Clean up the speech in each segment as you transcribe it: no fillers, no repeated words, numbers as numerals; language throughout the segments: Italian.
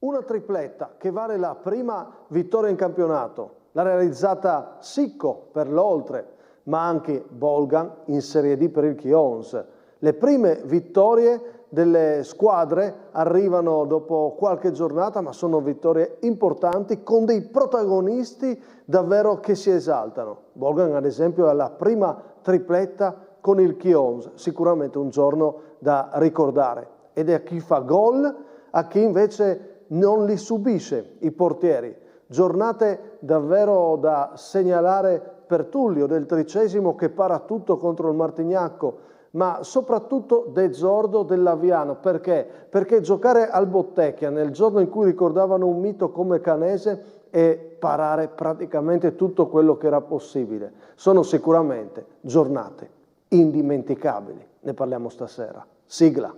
una tripletta che vale la prima vittoria in campionato, l'ha realizzata Sicco per l'Oltre, ma anche Bolgan in Serie D per il Chions. Le prime vittorie delle squadre arrivano dopo qualche giornata, ma sono vittorie importanti con dei protagonisti davvero che si esaltano. Bolgan ad esempio ha la prima tripletta con il Chions, sicuramente un giorno da ricordare. Ed è a chi fa gol, a chi invece non li subisce i portieri. Giornate davvero da segnalare per Tullio del 30° che para tutto contro il Martignacco, ma soprattutto De Zordo del Laviano. Perché? Perché giocare al Bottecchia nel giorno in cui ricordavano un mito come Canese e parare praticamente tutto quello che era possibile. Sono sicuramente giornate indimenticabili. Ne parliamo stasera. Sigla.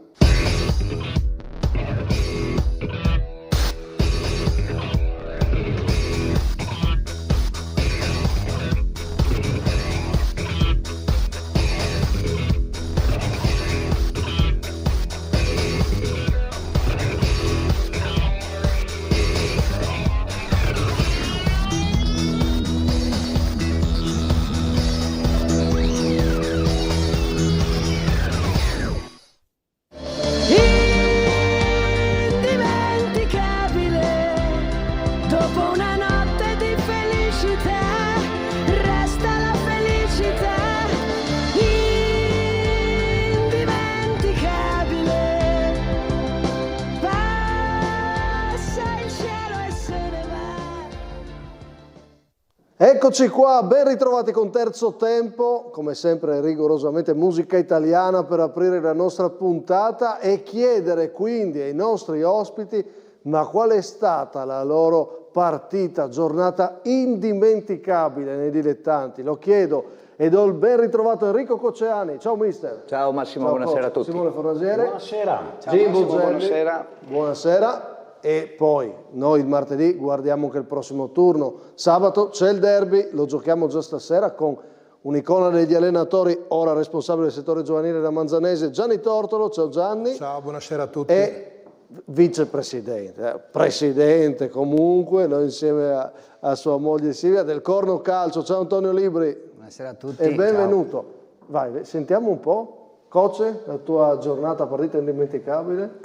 Eccoci qua, ben ritrovati con Terzo Tempo, come sempre rigorosamente musica italiana per aprire la nostra puntata e chiedere quindi ai nostri ospiti ma qual è stata la loro partita, giornata indimenticabile nei dilettanti. Lo chiedo e do il ben ritrovato Enrico Cocceani. Ciao mister. Ciao Massimo, ciao, buonasera a tutti. Simone Fornasiere. Buonasera. Ciao Jimbo Massimo, Gelli. buonasera. Buonasera. E poi noi il martedì guardiamo anche il prossimo turno. Sabato c'è il derby, lo giochiamo già stasera con un'icona degli allenatori, ora responsabile del settore giovanile da Manzanese, Gianni Tortolo. Ciao Gianni. Ciao, buonasera a tutti. E vicepresidente, presidente comunque, noi insieme a sua moglie Silvia, del Corno Calcio. Ciao Antonio Libri. Buonasera a tutti. E benvenuto. Ciao. Vai, sentiamo un po', Coce, la tua giornata, partita indimenticabile.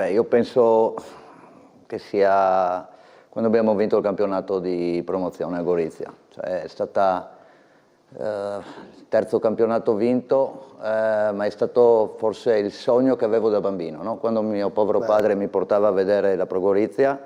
Io penso che sia quando abbiamo vinto il campionato di promozione a Gorizia, cioè è stata il terzo campionato vinto, ma è stato forse il sogno che avevo da bambino, no? Quando mio povero padre mi portava a vedere la Pro Gorizia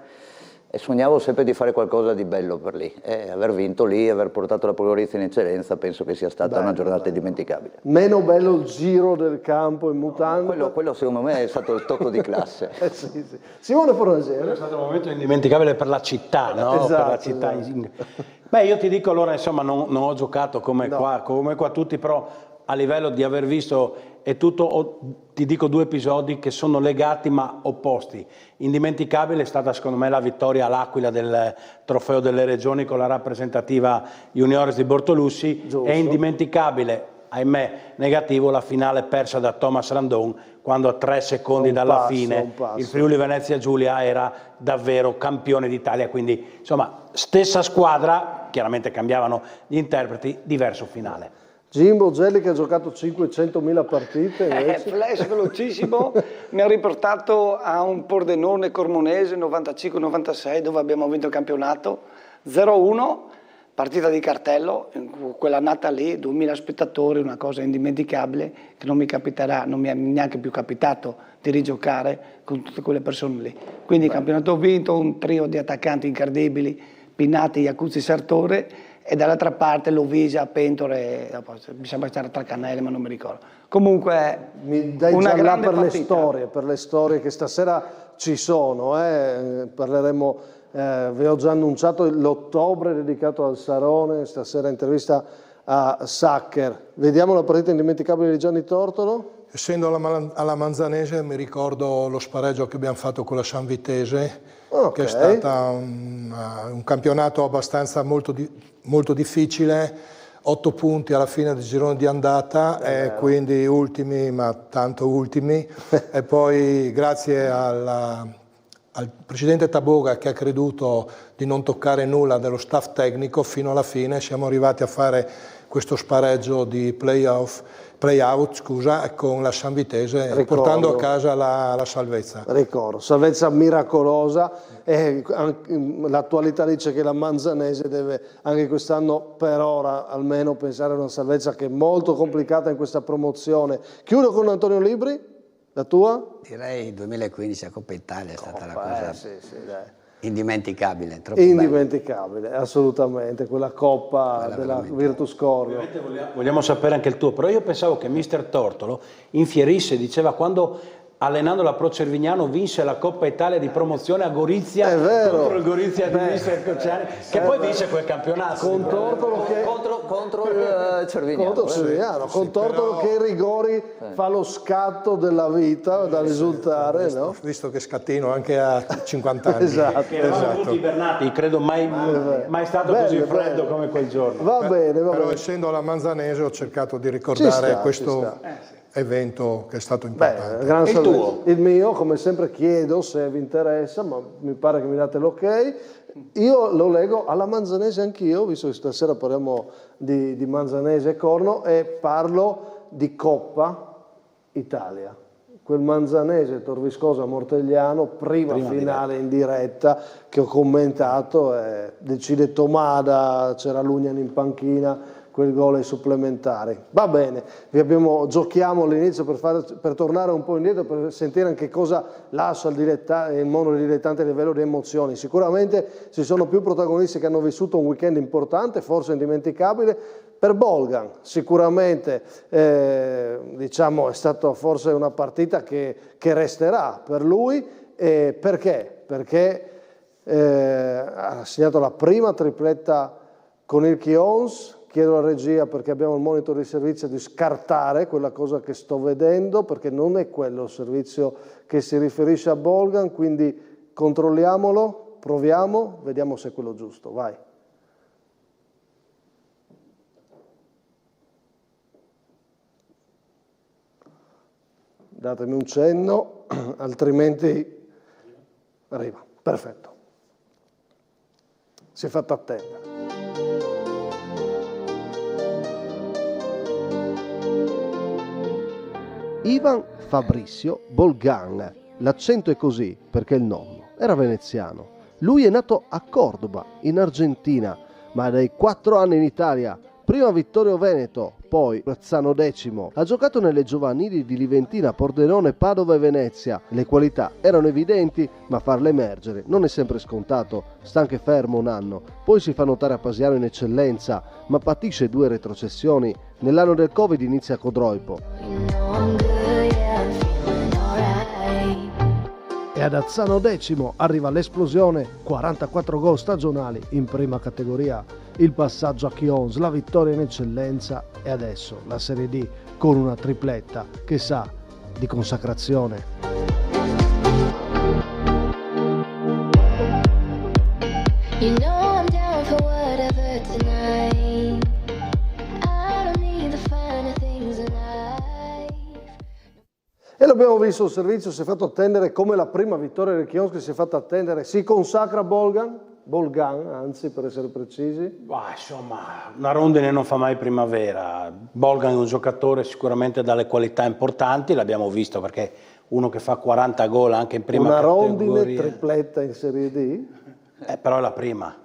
e sognavo sempre di fare qualcosa di bello per lì, e aver vinto lì, aver portato la Pro Gorizia in eccellenza, penso che sia stata una giornata indimenticabile. Meno bello il giro del campo in mutanda. Quello secondo me è stato il tocco di classe. Sì. Simone Fornasiere. È stato un momento indimenticabile per la città, no? Esatto, per la città. Beh, io ti dico allora, insomma, non ho giocato come qua tutti, però a livello di aver visto è tutto, ti dico 2 episodi che sono legati ma opposti. Indimenticabile è stata secondo me la vittoria all'Aquila del Trofeo delle Regioni con la rappresentativa Juniores di Bortolussi. Giusto. È indimenticabile, ahimè negativo, la finale persa da Thomas Randon quando a 3 secondi dalla fine il Friuli Venezia Giulia era davvero campione d'Italia, quindi insomma stessa squadra, chiaramente cambiavano gli interpreti, diverso finale. Jimbo Gelli che ha giocato 500.000 partite. Flash velocissimo, mi ha riportato a un Pordenone Cormonese 95-96 dove abbiamo vinto il campionato 0-1, partita di cartello, quella nata lì, 2000 spettatori, una cosa indimenticabile che non mi capiterà, non mi è neanche più capitato di rigiocare con tutte quelle persone lì. Quindi campionato vinto, un trio di attaccanti incredibili, Pinati, Iacuzzi, Sartore, e dall'altra parte Lovisa, Pentore, mi sembra stare tra Cannelle ma non mi ricordo. Comunque mi dai una già là grande per le storie che stasera ci sono, parleremo, vi ho già annunciato l'ottobre dedicato al Sarone, stasera intervista a Sacher. Vediamo la partita indimenticabile di Gianni Tortolo. Essendo alla Manzanese mi ricordo lo spareggio che abbiamo fatto con la San Vitese, che è stato un campionato abbastanza molto difficile, 8 punti alla fine del girone di andata, e quindi ultimi, ma tanto ultimi, e poi grazie al presidente Taboga, che ha creduto di non toccare nulla dello staff tecnico fino alla fine. Siamo arrivati a fare questo spareggio di play-out con la Sanvitese, portando a casa la salvezza. Ricordo, salvezza miracolosa, e l'attualità dice che la Manzanese deve anche quest'anno per ora almeno pensare a una salvezza che è molto complicata in questa promozione. Chiudo con Antonio Libri, la tua? Direi 2015 a Coppa Italia è stata la cosa Sì, dai. indimenticabile, troppo Indimenticabile, bella. Assolutamente, quella Coppa della veramente. Virtus Corvio. Vogliamo sapere anche il tuo, però io pensavo che Mister Tortolo infierisse, diceva quando allenando la Pro Cervignano vinse la Coppa Italia di promozione a Gorizia contro il Gorizia di Mister Cocciani, che poi vinse quel campionato. Con Tortolo che... contro il Cervignano. Con Tortolo che ai rigori fa lo scatto della vita da risultare, no? Visto che scattino anche a 50 anni. Esatto. Eravamo tutti ibernati, credo mai stato così freddo come quel giorno. Va bene, va Però bene. essendo alla Manzanese ho cercato di ricordare questo evento che è stato importante. Gran E il salvezza. tuo? Il mio, come sempre, chiedo se vi interessa, ma mi pare che mi date l'ok. Io lo leggo alla Manzanese anch'io, visto che stasera parliamo di Manzanese e Corno, e parlo di Coppa Italia. Quel Manzanese Torviscosa Mortegliano, prima finale in diretta che ho commentato, decide Tomada, c'era Lugnan in panchina, quel gol ai supplementari. Va bene, giochiamo all'inizio per tornare un po' indietro, per sentire anche cosa lascia il mondo dilettante a livello di emozioni. Sicuramente ci sono più protagonisti che hanno vissuto un weekend importante, forse indimenticabile. Per Bolgan sicuramente diciamo, è stata forse una partita che resterà per lui. Perché? Perché ha segnato la prima tripletta con il Chions. Chiedo alla regia, perché abbiamo il monitor di servizio, di scartare quella cosa che sto vedendo, perché non è quello il servizio che si riferisce a Bolgan, quindi controlliamolo, proviamo, vediamo se è quello giusto. Vai. Datemi un cenno, altrimenti arriva. Perfetto. Si è fatto attendere. Ivan Fabrizio Bolgan, l'accento è così perché il nonno era veneziano. Lui è nato a Cordoba, in Argentina, ma dai 4 anni in Italia. Prima Vittorio Veneto, poi Brezzano X. Ha giocato nelle giovanili di Liventina, Pordenone, Padova e Venezia. Le qualità erano evidenti, ma farle emergere non è sempre scontato. Sta anche fermo un anno, poi si fa notare a Pasiano in eccellenza, ma patisce 2 retrocessioni. Nell'anno del Covid inizia a Codroipo. E ad Azzano X arriva l'esplosione, 44 gol stagionali in prima categoria, il passaggio a Chions, la vittoria in eccellenza e adesso la Serie D con una tripletta che sa di consacrazione. You know I'm down for whatever tonight. I don't need the finer things in life. E l'abbiamo visto, il servizio si è fatto attendere come la prima vittoria del Chions che si è fatta attendere. Si consacra Bolgan, anzi, per essere precisi. Insomma, una rondine non fa mai primavera. Bolgan è un giocatore sicuramente dalle qualità importanti, l'abbiamo visto perché uno che fa 40 gol anche in prima categoria. Una rondine tripletta in Serie D? Però è la prima.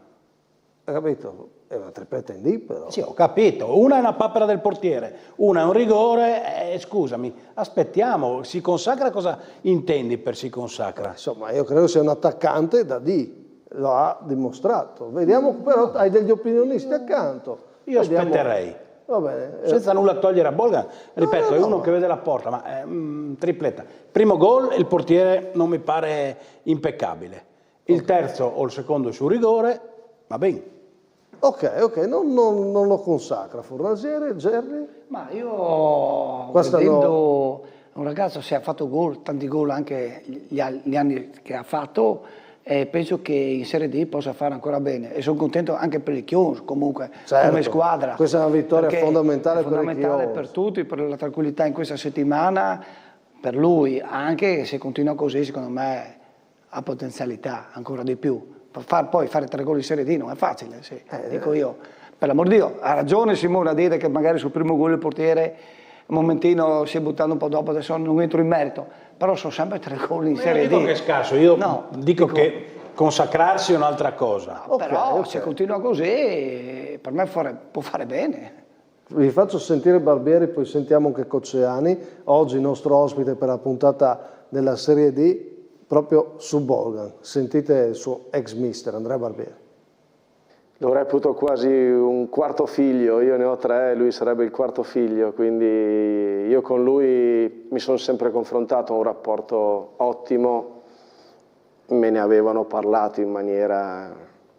Hai capito? È una tripletta in D però. Sì, ho capito. Una è una papera del portiere, una è un rigore. Scusami, aspettiamo. Si consacra, cosa intendi per si consacra? Insomma, io credo sia un attaccante da D, lo ha dimostrato. Vediamo, però hai degli opinionisti accanto. Io Vediamo. aspetterei. Va bene. Senza nulla togliere a Bolgan, ripeto, no. È uno che vede la porta, ma tripletta. Primo gol, il portiere non mi pare impeccabile. Il terzo o il secondo sul rigore, va bene. Ok, non lo consacra Fornasiere, Gerri? Ma io vedendo un ragazzo se ha fatto gol, tanti gol anche gli anni che ha fatto, penso che in Serie D possa fare ancora bene e sono contento anche per il Chions comunque, certo, come squadra. Questa è una vittoria fondamentale per il Chions. Per tutti, per la tranquillità in questa settimana, per lui, anche se continua così secondo me ha potenzialità ancora di più. Poi fare 3 gol in Serie D non è facile, sì, dico io. Per l'amor di Dio, ha ragione Simone a dire che magari sul primo gol il portiere un momentino si è buttato un po' dopo, adesso non entro in merito, però sono sempre 3 gol in Serie D. Non dico che è scarso, io dico che consacrarsi è un'altra cosa. No, però se continua così, per me può fare bene. Vi faccio sentire Barbieri, poi sentiamo anche Cocceani. Oggi il nostro ospite per la puntata della Serie D proprio su Bolgan. Sentite il suo ex mister Andrea Barbieri. Lo reputo quasi un quarto figlio, io ne ho 3, lui sarebbe il quarto figlio, quindi io con lui mi sono sempre confrontato, un rapporto ottimo, me ne avevano parlato in maniera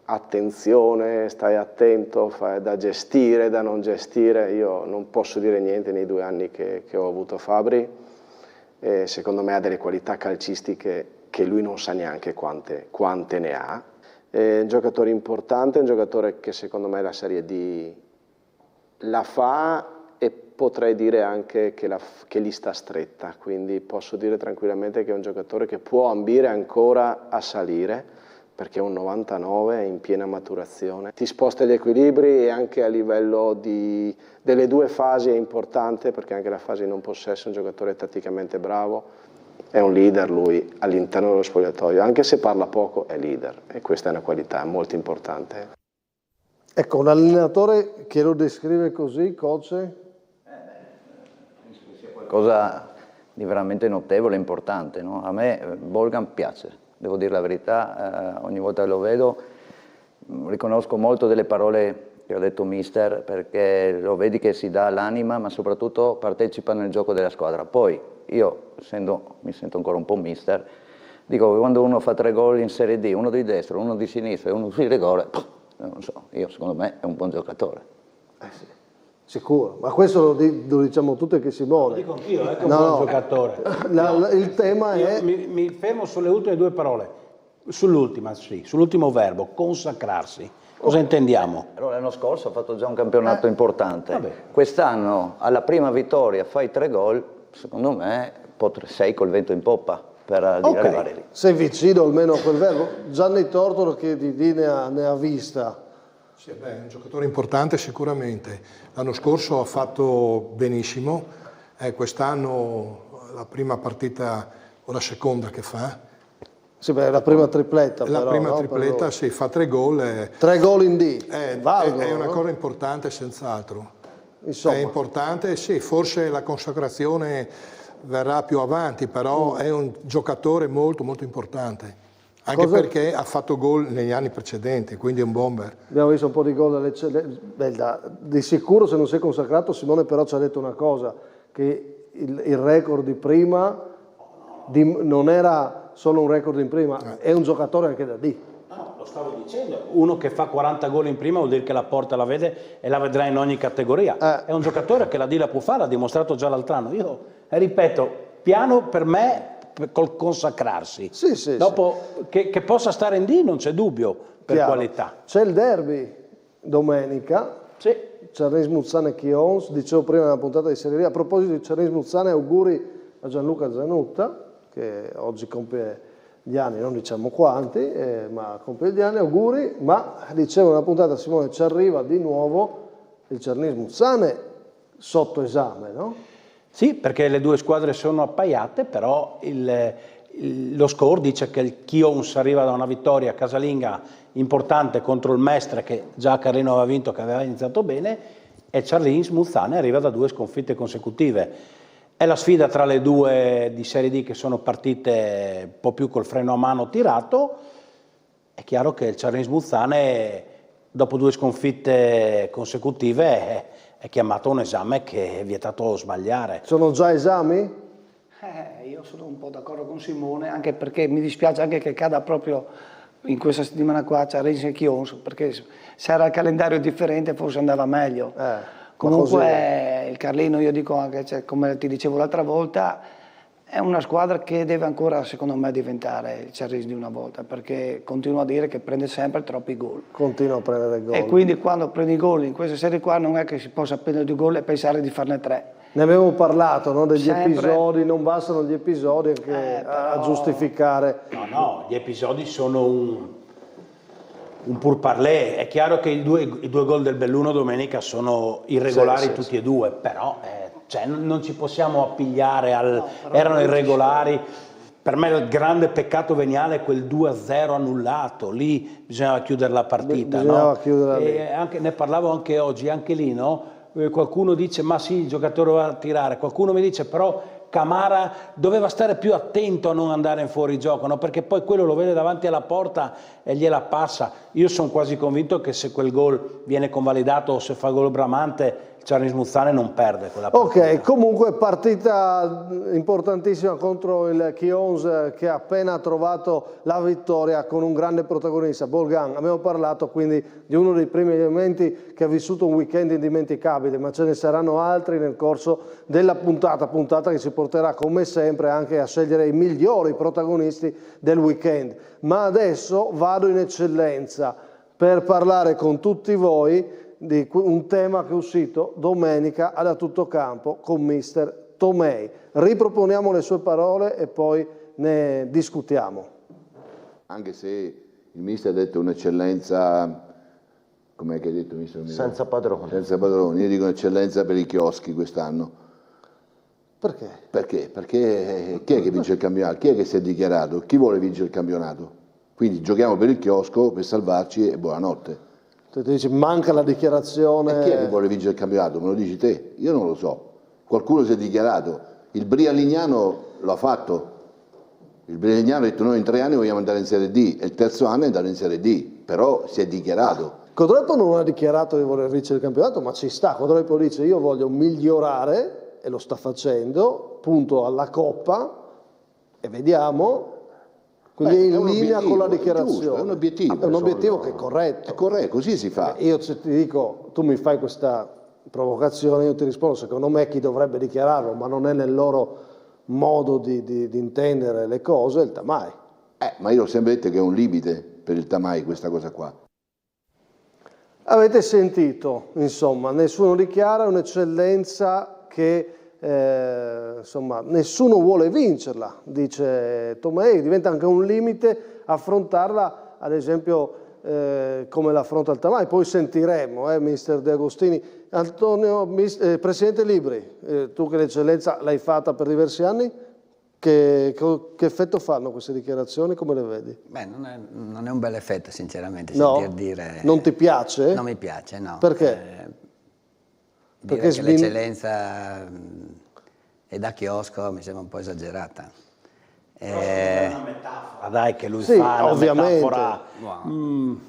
attenzione, stai attento, fai da gestire, da non gestire, io non posso dire niente nei 2 anni che ho avuto Fabri, e secondo me ha delle qualità calcistiche che lui non sa neanche quante ne ha. È un giocatore importante, è un giocatore che secondo me la Serie D la fa e potrei dire anche che gli sta stretta, quindi posso dire tranquillamente che è un giocatore che può ambire ancora a salire, perché è un 99, è in piena maturazione. Ti sposta gli equilibri e anche a livello delle 2 fasi è importante, perché anche la fase in non possesso è un giocatore tatticamente bravo. È un leader lui all'interno dello spogliatoio, anche se parla poco è leader e questa è una qualità molto importante. Ecco, un allenatore che lo descrive così, coach? Penso che sia qualcosa di veramente notevole e importante, no? A me Bolgan piace, devo dire la verità, ogni volta che lo vedo riconosco molto delle parole che ha detto mister, perché lo vedi che si dà l'anima, ma soprattutto partecipa nel gioco della squadra. Poi io, mi sento ancora un po' mister, dico che quando uno fa 3 gol in Serie D, uno di destra, uno di sinistra e uno di rigore, non so, secondo me è un buon giocatore. Sì, sicuro, ma questo lo diciamo tutti che Simone. Lo dico anch'io, che è un buon giocatore. Il tema è... Mi fermo sulle ultime 2 parole, sull'ultima, sì, sull'ultimo verbo, consacrarsi. Cosa intendiamo? Allora, l'anno scorso ha fatto già un campionato importante. Quest'anno, alla prima vittoria, fai 3 gol, secondo me sei col vento in poppa per arrivare lì. Sei vicino almeno a quel verbo. Gianni Tortoro che di ne ha vista. Sì, è un giocatore importante sicuramente. L'anno scorso ha fatto benissimo, quest'anno la prima partita o la seconda che fa. Sì, beh, la prima tripletta però. La prima tripletta, sì, fa 3 gol. 3 gol in D. Valgono, è una cosa importante senz'altro. Insomma. È importante, sì, forse la consacrazione verrà più avanti, però è un giocatore molto molto importante. Anche perché ha fatto gol negli anni precedenti, quindi è un bomber. Abbiamo visto un po' di gol di sicuro se non si è consacrato. Simone però ci ha detto una cosa, che il record di prima non era solo un record in prima, è un giocatore anche da D. No, lo stavo dicendo, uno che fa 40 gol in prima vuol dire che la porta la vede e la vedrà in ogni categoria. È un giocatore che la D la può fare, l'ha dimostrato già l'altro anno. Io ripeto, piano per me col consacrarsi. Dopo che possa stare in D non c'è dubbio per qualità. C'è il derby domenica. Sì. Cernis Muzzane Chions, dicevo prima nella puntata di Serie D. A proposito di Cernis Muzzane, auguri a Gianluca Zanutta, che oggi compie gli anni, non diciamo quanti, ma compie gli anni, auguri. Ma dicevo nella puntata, Simone, ci arriva di nuovo il Cernis Muzzane sotto esame, no? Sì, perché le 2 squadre sono appaiate, però lo score dice che il Chions arriva da una vittoria casalinga importante contro il Mestre, che già a Carlino aveva vinto, che aveva iniziato bene, e Cernis Muzzane arriva da 2 sconfitte consecutive. È la sfida tra le 2 di Serie D che sono partite un po' più col freno a mano tirato. È chiaro che il Cernis Muzzane, dopo 2 sconfitte consecutive, è chiamato a un esame che è vietato sbagliare. Sono già esami? Io sono un po' d'accordo con Simone, anche perché mi dispiace anche che cada proprio in questa settimana qua Cernis e Chions, perché se era il calendario differente forse andava meglio. Comunque il Carlino, io dico anche, cioè, come ti dicevo l'altra volta, è una squadra che deve ancora, secondo me, diventare il Cernis di una volta, perché continuo a dire che prende sempre troppi gol. Continua a prendere gol. E quindi quando prendi gol in queste serie qua non è che si possa prendere 2 gol e pensare di farne 3. Ne abbiamo parlato, no? Degli episodi, non bastano gli episodi anche a giustificare No, gli episodi sono un pourparlers. È chiaro che i due gol del Belluno domenica sono irregolari tutti e due, però cioè, non ci possiamo appigliare erano irregolari. Per me il grande peccato veniale è quel 2-0 annullato, lì bisognava chiudere la partita. Bisognava no? chiuderla lì. E ne parlavo anche oggi, anche lì, no? Qualcuno dice ma sì, il giocatore va a tirare, qualcuno mi dice però Camara doveva stare più attento a non andare in fuorigioco, no? Perché poi quello lo vede davanti alla porta e gliela passa. Io sono quasi convinto che se quel gol viene convalidato o se fa gol Bramante, Charles Muzzane non perde quella partita. Ok, comunque partita importantissima contro il Kions che ha appena trovato la vittoria con un grande protagonista, Bolgan. Abbiamo parlato quindi di uno dei primi elementi che ha vissuto un weekend indimenticabile, ma ce ne saranno altri nel corso della puntata che ci porterà come sempre anche a scegliere i migliori protagonisti del weekend. Ma adesso vado in eccellenza per parlare con tutti voi di un tema che è uscito domenica ad A Tutto Campo con mister Tomei. Riproponiamo le sue parole e poi ne discutiamo. Anche se il mister ha detto un'eccellenza, come hai detto mister? Senza padroni. Senza padroni, io dico un'eccellenza per i chioschi quest'anno. Perché? Perché chi è che vince il campionato? Chi è che si è dichiarato? Chi vuole vincere il campionato? Quindi giochiamo per il chiosco per salvarci e buonanotte. Tu dici manca la dichiarazione. E chi è che vuole vincere il campionato? Me lo dici te? Io non lo so. Qualcuno si è dichiarato. Il Brialignano lo ha fatto. Il Brialignano ha detto noi in 3 anni vogliamo andare in Serie D e il terzo anno è andare in Serie D, però si è dichiarato. Codrepo non ha dichiarato di voler vincere il campionato, ma ci sta. Codrepo dice io voglio migliorare e lo sta facendo, punto alla Coppa e vediamo. Quindi è in linea con la dichiarazione. Giusto, è un obiettivo. È un obiettivo che è corretto. È corretto, così si fa. Io ti dico, tu mi fai questa provocazione, io ti rispondo, secondo me chi dovrebbe dichiararlo, ma non è nel loro modo di intendere le cose, è il Tamai. Ma io ho sempre detto che è un limite per il Tamai questa cosa qua. Avete sentito, insomma, nessuno dichiara, è un'eccellenza che insomma, nessuno vuole vincerla, dice Tomei, diventa anche un limite affrontarla, ad esempio come l'affronta il Tamai. Poi sentiremo, mister De Agostini. Antonio, Presidente Libri, tu che l'eccellenza l'hai fatta per diversi anni, che effetto fanno queste dichiarazioni, come le vedi? Beh, non è un bel effetto sinceramente, no? Sentir dire... Non ti piace? Non mi piace, no. Perché? Dire che l'eccellenza è da chiosco mi sembra un po' esagerata. È una metafora, dai, che lui sì, fa, ovviamente. Metafora.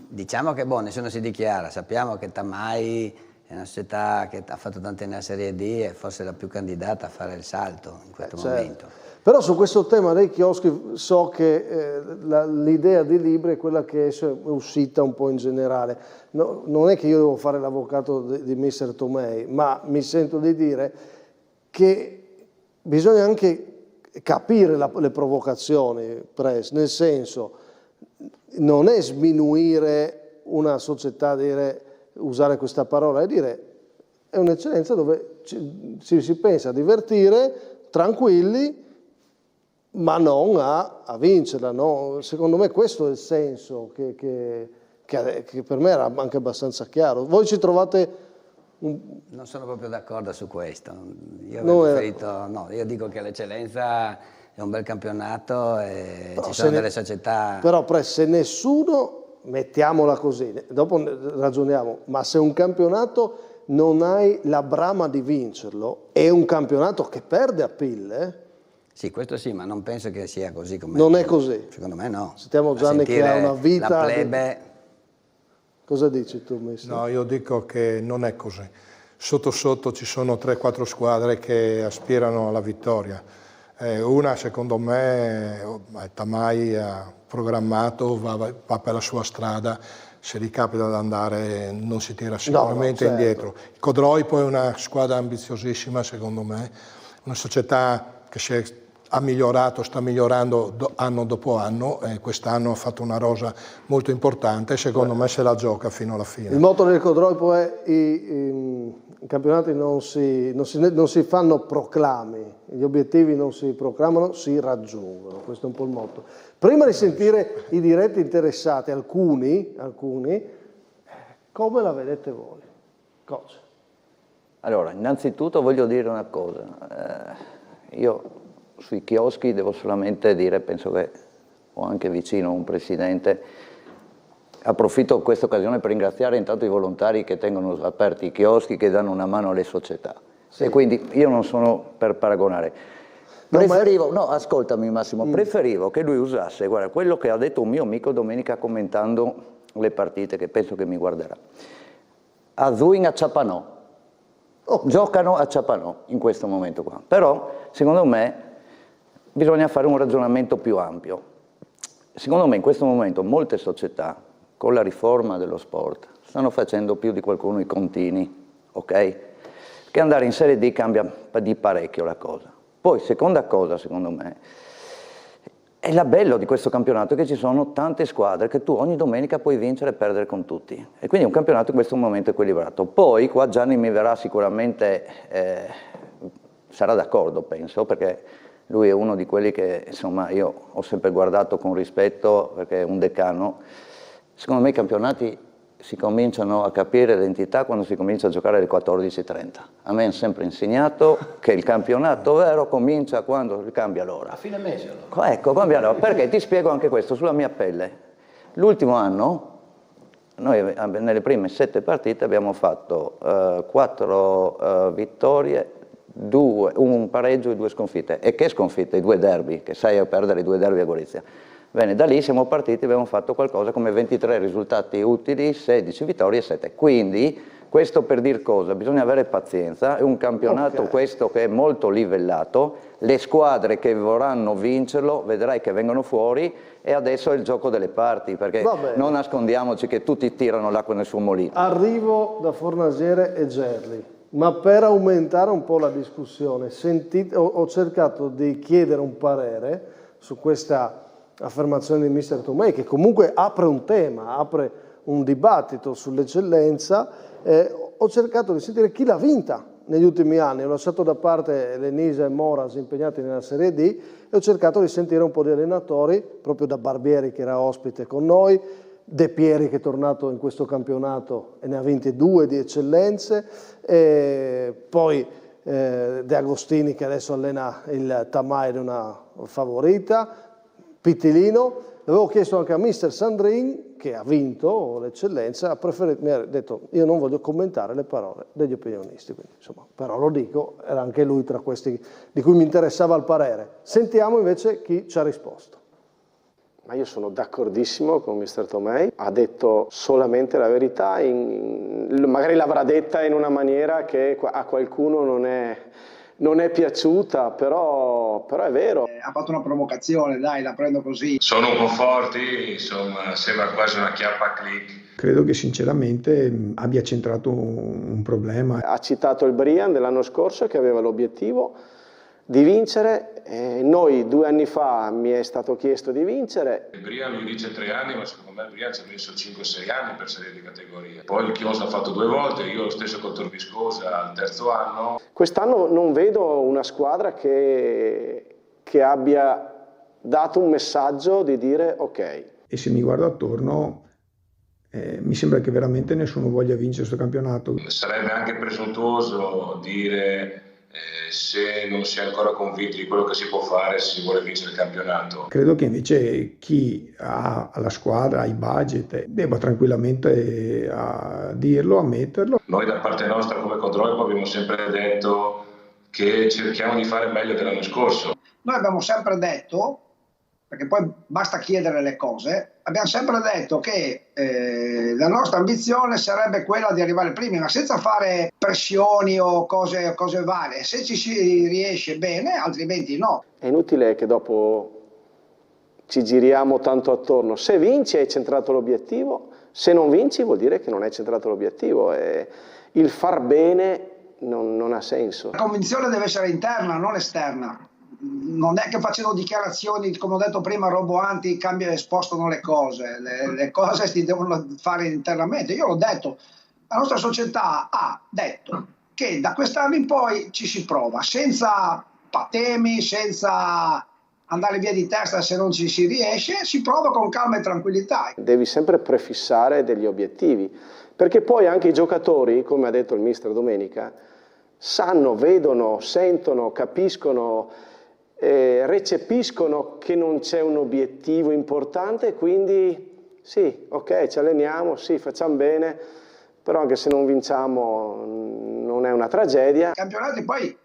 Diciamo che nessuno si dichiara, sappiamo che Tamai è una società che ha fatto tanti anni a Serie D e forse la più candidata a fare il salto in questo momento. Però su questo tema dei chioschi so che l'idea di Libri è quella che è uscita un po' in generale. No, non è che io devo fare l'avvocato di mister Tomei, ma mi sento di dire che bisogna anche capire le provocazioni, nel senso non è sminuire una società, usare questa parola, è dire è un'eccellenza dove si pensa a divertire tranquilli, ma non a vincerla, no? Secondo me questo è il senso che per me era anche abbastanza chiaro. Voi ci trovate... Non sono proprio d'accordo su questo. Io dico che l'eccellenza è un bel campionato e ci sono delle società... Però se nessuno, mettiamola così, dopo ragioniamo, ma se un campionato non hai la brama di vincerlo, è un campionato che perde appeal, Sì, questo sì, ma non penso che sia così come... Non è così? Secondo me no. Sentiamo Gianni che ha una vita... La plebe... Cosa dici tu, mister? No, io dico che non è così. Sotto sotto ci sono 3-4 squadre che aspirano alla vittoria. Una, secondo me, Tamai ha programmato, va per la sua strada, se ricapita ad andare non si tira sicuramente indietro. Il Codroipo è una squadra ambiziosissima, secondo me, una società che ha migliorato, sta migliorando anno dopo anno e quest'anno ha fatto una rosa molto importante e secondo me se la gioca fino alla fine. Il motto del Codroipo è i campionati non si fanno proclami, gli obiettivi non si proclamano, si raggiungono, questo è un po' il motto. Prima di sentire i diretti interessati, alcuni, come la vedete voi? Cosa? Allora, innanzitutto voglio dire una cosa, io sui chioschi devo solamente dire, penso che ho anche vicino un presidente, approfitto di questa occasione per ringraziare intanto i volontari che tengono aperti i chioschi, che danno una mano alle società. Sì. E quindi io non sono per paragonare. Preferivo, no, ascoltami Massimo, preferivo che lui usasse, guarda, quello che ha detto un mio amico domenica commentando le partite, che penso che mi guarderà. A Zuin a Ciapanò. Giocano a Ciapanò in questo momento qua. Però, secondo me, bisogna fare un ragionamento più ampio. Secondo me in questo momento molte società, con la riforma dello sport, stanno facendo più di qualcuno i contini, ok? Che andare in Serie D cambia di parecchio la cosa. Poi, seconda cosa, secondo me, è la bello di questo campionato che ci sono tante squadre che tu ogni domenica puoi vincere e perdere con tutti. E quindi è un campionato in questo momento equilibrato. Poi, qua Gianni mi verrà sicuramente, sarà d'accordo, penso, perché lui è uno di quelli che, insomma, io ho sempre guardato con rispetto, perché è un decano. Secondo me i campionati si cominciano a capire l'entità quando si comincia a giocare alle 14:30. A me hanno sempre insegnato che il campionato vero comincia quando cambia l'ora. A fine mese allora. Ecco, cambia l'ora. Perché ti spiego anche questo, sulla mia pelle. L'ultimo anno, noi nelle prime 7 partite abbiamo fatto 4 vittorie, un pareggio e 2 sconfitte. E che sconfitte? I 2 derby, che sai a perdere i 2 derby a Gorizia. Bene, da lì siamo partiti, abbiamo fatto qualcosa come 23 risultati utili, 16 vittorie e 7. Quindi, questo per dir cosa? Bisogna avere pazienza, è un campionato questo che è molto livellato, le squadre che vorranno vincerlo vedrai che vengono fuori e adesso è il gioco delle parti, perché non nascondiamoci che tutti tirano l'acqua nel suo mulino. Arrivo da Fornasiere e Gerli, ma per aumentare un po' la discussione, ho cercato di chiedere un parere su questa affermazione di Mister Tomei, che comunque apre un tema, apre un dibattito sull'eccellenza. Ho cercato di sentire chi l'ha vinta negli ultimi anni, ho lasciato da parte Lenisa e Moras impegnati nella Serie D e ho cercato di sentire un po' di allenatori, proprio da Barbieri che era ospite con noi, De Pieri che è tornato in questo campionato e ne ha vinte 2 di eccellenze, poi De Agostini che adesso allena il Tamai, una favorita, Pittilino. Avevo chiesto anche a Mister Sandrin, che ha vinto l'eccellenza, mi ha detto io non voglio commentare le parole degli opinionisti, quindi, insomma, però lo dico, era anche lui tra questi di cui mi interessava il parere. Sentiamo invece chi ci ha risposto. Ma io sono d'accordissimo con Mister Tomei, ha detto solamente la verità, magari l'avrà detta in una maniera che a qualcuno non è piaciuta, però è vero. Ha fatto una provocazione, dai, la prendo così. Sono un po' forti, insomma, sembra quasi una chiappa a click. Credo che sinceramente abbia centrato un problema. Ha citato il Brian dell'anno scorso che aveva l'obiettivo di vincere, noi 2 anni fa mi è stato chiesto di vincere. Il Brian lui dice 3 anni, ma secondo me il Brian ci ha messo 5-6 anni per salire di categoria. Poi il Chios l'ha fatto 2 volte, io lo stesso col Torviscosa al 3° anno. Quest'anno non vedo una squadra che abbia dato un messaggio di dire ok. E se mi guardo attorno mi sembra che veramente nessuno voglia vincere questo campionato. Sarebbe anche presuntuoso dire se non si è ancora convinti di quello che si può fare se si vuole vincere il campionato. Credo che invece chi ha la squadra, ha i budget, debba tranquillamente dirlo, ammetterlo. Noi da parte nostra come Codroico abbiamo sempre detto che cerchiamo di fare meglio dell'anno scorso. Noi abbiamo sempre detto, perché poi basta chiedere le cose, abbiamo sempre detto che la nostra ambizione sarebbe quella di arrivare primi, ma senza fare pressioni o cose varie. Se ci si riesce bene, altrimenti no. È inutile che dopo ci giriamo tanto attorno. Se vinci hai centrato l'obiettivo, se non vinci vuol dire che non hai centrato l'obiettivo. E il far bene non ha senso. La convinzione deve essere interna, non esterna. Non è che facendo dichiarazioni, come ho detto prima, roboanti, cambiano e spostano le cose. Le cose si devono fare internamente. Io l'ho detto, la nostra società ha detto che da quest'anno in poi ci si prova, senza patemi, senza andare via di testa se non ci si riesce, si prova con calma e tranquillità. Devi sempre prefissare degli obiettivi, perché poi anche i giocatori, come ha detto il mister domenica, sanno, vedono, sentono, capiscono, recepiscono che non c'è un obiettivo importante, quindi sì, ok, ci alleniamo, sì, facciamo bene, però anche se non vinciamo non è una tragedia. I campionati poi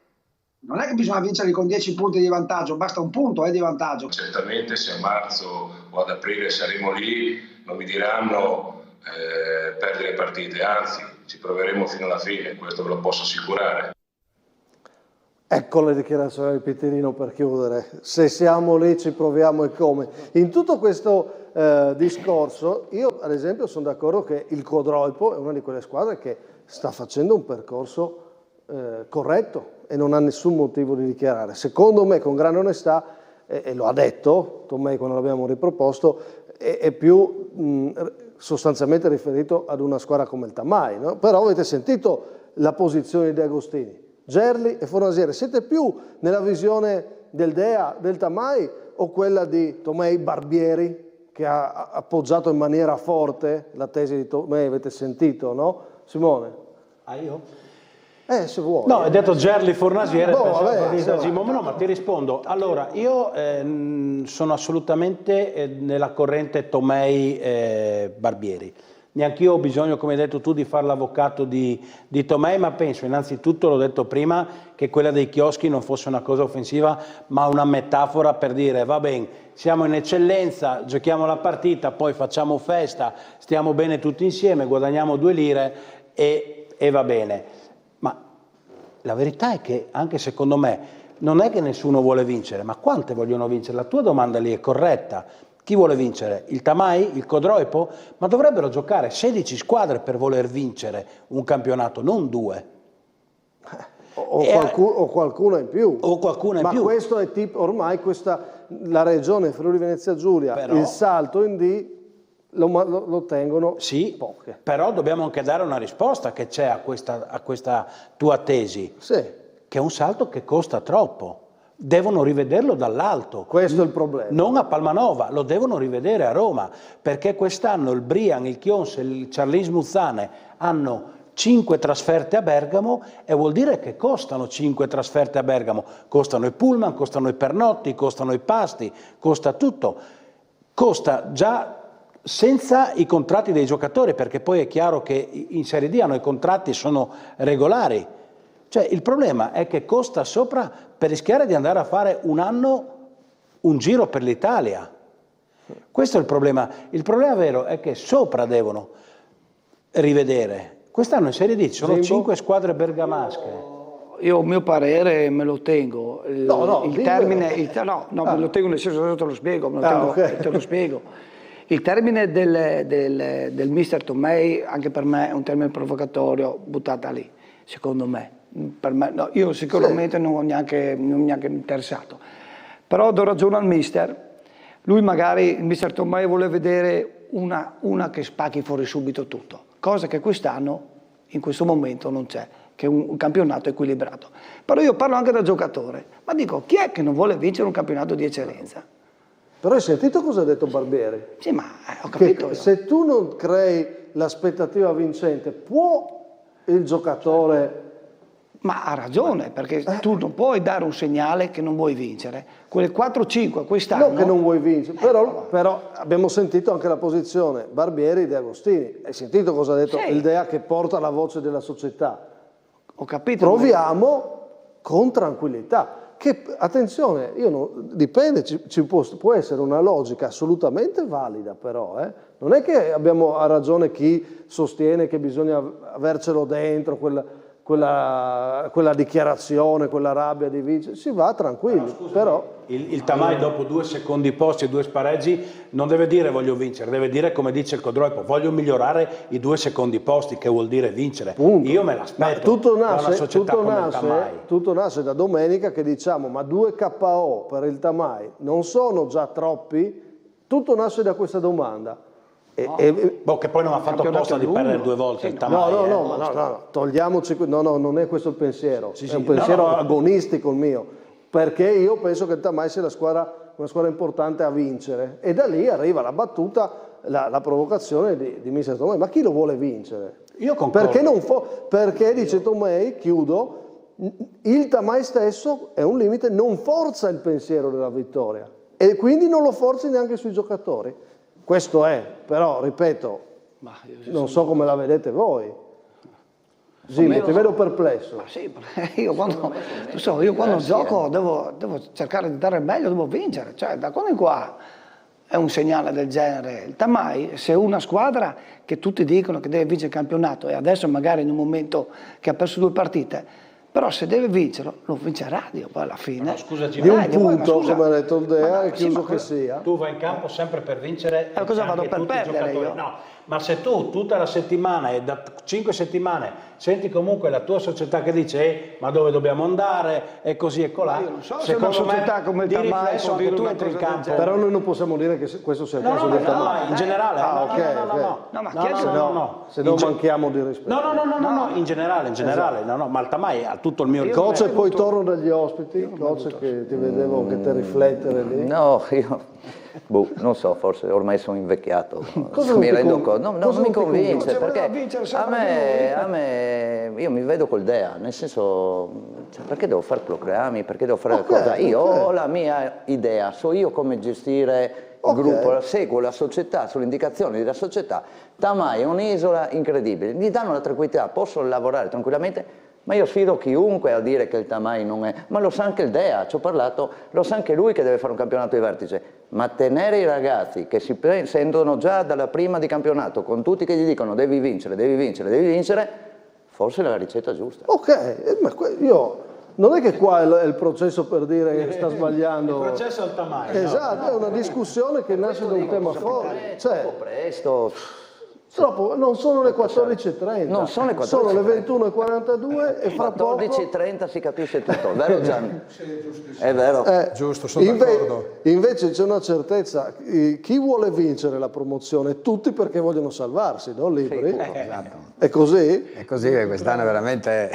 non è che bisogna vincerli con 10 punti di vantaggio, basta un punto di vantaggio. Certamente se a marzo o ad aprile saremo lì non mi diranno perdere partite, anzi ci proveremo fino alla fine, questo ve lo posso assicurare. Ecco le dichiarazioni di Piterino per chiudere, se siamo lì ci proviamo e come. In tutto questo discorso io ad esempio sono d'accordo che il Codroipo è una di quelle squadre che sta facendo un percorso corretto e non ha nessun motivo di dichiarare. Secondo me, con grande onestà, e lo ha detto Tomei quando l'abbiamo riproposto, è più sostanzialmente riferito ad una squadra come il Tamai, no? Però avete sentito la posizione di De Agostini, Gerli e Fornasiere. Siete più nella visione del Dea, del Tamai, o quella di Tomei Barbieri, che ha appoggiato in maniera forte la tesi di Tomei? Avete sentito, no? Simone? Ah, io? Se vuoi. No, hai detto Gerli Fornasiere, no, ma ti rispondo. Allora, io sono assolutamente nella corrente Tomei Barbieri. Neanch'io ho bisogno, come hai detto tu, di fare l'avvocato di Tomei, ma penso innanzitutto, l'ho detto prima, che quella dei chioschi non fosse una cosa offensiva, ma una metafora per dire va bene, siamo in eccellenza, giochiamo la partita, poi facciamo festa, stiamo bene tutti insieme, guadagniamo 2 lire e va bene. Ma la verità è che anche secondo me non è che nessuno vuole vincere, ma quante vogliono vincere? La tua domanda lì è corretta. Chi vuole vincere? Il Tamai? Il Codroipo? Ma dovrebbero giocare 16 squadre per voler vincere un campionato, non 2. O qualcuno in più. O qualcuno in più. Ma questo è ormai la regione Friuli Venezia Giulia, però, il salto in D lo tengono poche. Però dobbiamo anche dare una risposta che c'è a questa tua tesi, che è un salto che costa troppo. Devono rivederlo dall'alto. Questo è il problema. Non a Palmanova, lo devono rivedere a Roma, perché quest'anno il Brian, il Chionse, il Charlins Muzzane hanno 5 trasferte a Bergamo e vuol dire che costano 5 trasferte a Bergamo. Costano i pullman, costano i pernotti, costano i pasti, costa tutto. Costa già senza i contratti dei giocatori, perché poi è chiaro che in Serie D hanno i contratti, sono regolari. Cioè il problema è che costa sopra per rischiare di andare a fare un anno un giro per l'Italia. Questo è il problema. Il problema vero è che sopra devono rivedere. Quest'anno in Serie D ci sono 5 squadre bergamasche. Io il mio parere me lo tengo. Me lo tengo nel senso che te lo spiego. Te lo spiego. Il termine del mister Tomei anche per me è un termine provocatorio, buttata lì, secondo me. Per me no, io sicuramente non ho neanche interessato, però do ragione al mister. Lui magari, il mister Tomei, vuole vedere una che spacchi fuori subito tutto, cosa che quest'anno in questo momento non c'è, che è un campionato equilibrato. Però io parlo anche da giocatore, ma dico, chi è che non vuole vincere un campionato di eccellenza? Però hai sentito cosa ha detto Barbieri? Sì, ma ho capito. Che se tu non crei l'aspettativa vincente, può il giocatore... Ma ha ragione, perché tu non puoi dare un segnale che non vuoi vincere. Quelle 4-5 quest'anno... Non che non vuoi vincere, però abbiamo sentito anche la posizione Barbieri De Agostini. Hai sentito cosa ha detto il Dea, che porta la voce della società? Ho capito. Proviamo con tranquillità. Che, attenzione, dipende, può essere una logica assolutamente valida, però. Non è che ha ragione chi sostiene che bisogna avercelo dentro, quella dichiarazione, quella rabbia di vincere, si va tranquilli. Però il Tamai dopo 2 secondi posti e 2 spareggi non deve dire voglio vincere, deve dire come dice il Codroipo, voglio migliorare i 2 secondi posti, che vuol dire vincere. Punto. Io me l'aspetto. Tutto nasce da domenica che diciamo ma 2 KO per il Tamai non sono già troppi? Tutto nasce da questa domanda. Che poi non ha fatto apposta di perdere 2 volte il Tamai. No, togliamoci, non è questo il pensiero, è un pensiero agonistico il mio, perché io penso che il Tamai sia una squadra importante a vincere, e da lì arriva la battuta, la provocazione di mister Tomei. Ma chi lo vuole vincere? Io concordo. Perché dice Tomei, chiudo, il Tamai stesso è un limite, non forza il pensiero della vittoria e quindi non lo forzi neanche sui giocatori. Questo è, però ripeto, non so come la vedete voi. Gilli, ti vedo perplesso. Ma sì, io quando gioco devo cercare di dare il meglio, devo vincere. Cioè, da quando in qua è un segnale del genere. Il Tamai, se una squadra che tutti dicono che deve vincere il campionato, e adesso magari in un momento che ha perso 2 partite, però se deve vincerlo, lo vincerà Dio poi alla fine. No, scusaci, di un punto, come ha detto il Dea, è chiuso che sia. Tu vai in campo sempre per vincere. Cosa vado per perdere io? No, ma se tu tutta la settimana e da 5 settimane senti comunque la tua società che dice ma dove dobbiamo andare e così e colà, io non so se una società come il Tamai può dire tu una entri in cosa del campo. Però noi non possiamo dire che questo sia il caso del Tamai. In generale. Se non manchiamo di rispetto. No, in generale, no, ma il Tamai ha tutto il mio rispetto. Coach, e poi torno dagli ospiti, Coach, che ti vedevo che te riflettere lì. No, io non so, forse ormai sono invecchiato, mi rendo conto, non mi convince, perché a me io mi vedo col Dea, nel senso, cioè, perché devo fare proclami, perché devo fare cosa? Io ho la mia idea, so io come gestire il gruppo, seguo la società, sulle indicazioni della società. Tamai è un'isola incredibile, gli danno la tranquillità, posso lavorare tranquillamente. Ma io sfido chiunque a dire che il Tamai non è, ma lo sa anche il Dea, ci ho parlato, lo sa anche lui che deve fare un campionato di vertice, ma tenere i ragazzi che si sentono già dalla prima di campionato, con tutti che gli dicono devi vincere, forse è la ricetta giusta. Ok, ma io non è che qua è il processo per dire che sta sbagliando. Il processo al Tamai. Esatto, è una discussione che nasce da un tema forte. Un po' presto. Troppo, non sono le 14:30, non sono le 14:30. Sono le 21:42 e fra poco... 14:30 si capisce tutto, vero Gianni? È vero. Giusto, sono d'accordo. Invece c'è una certezza, chi vuole vincere la promozione? Tutti perché vogliono salvarsi, no? Liberi? Esatto. È così? È così, quest'anno è veramente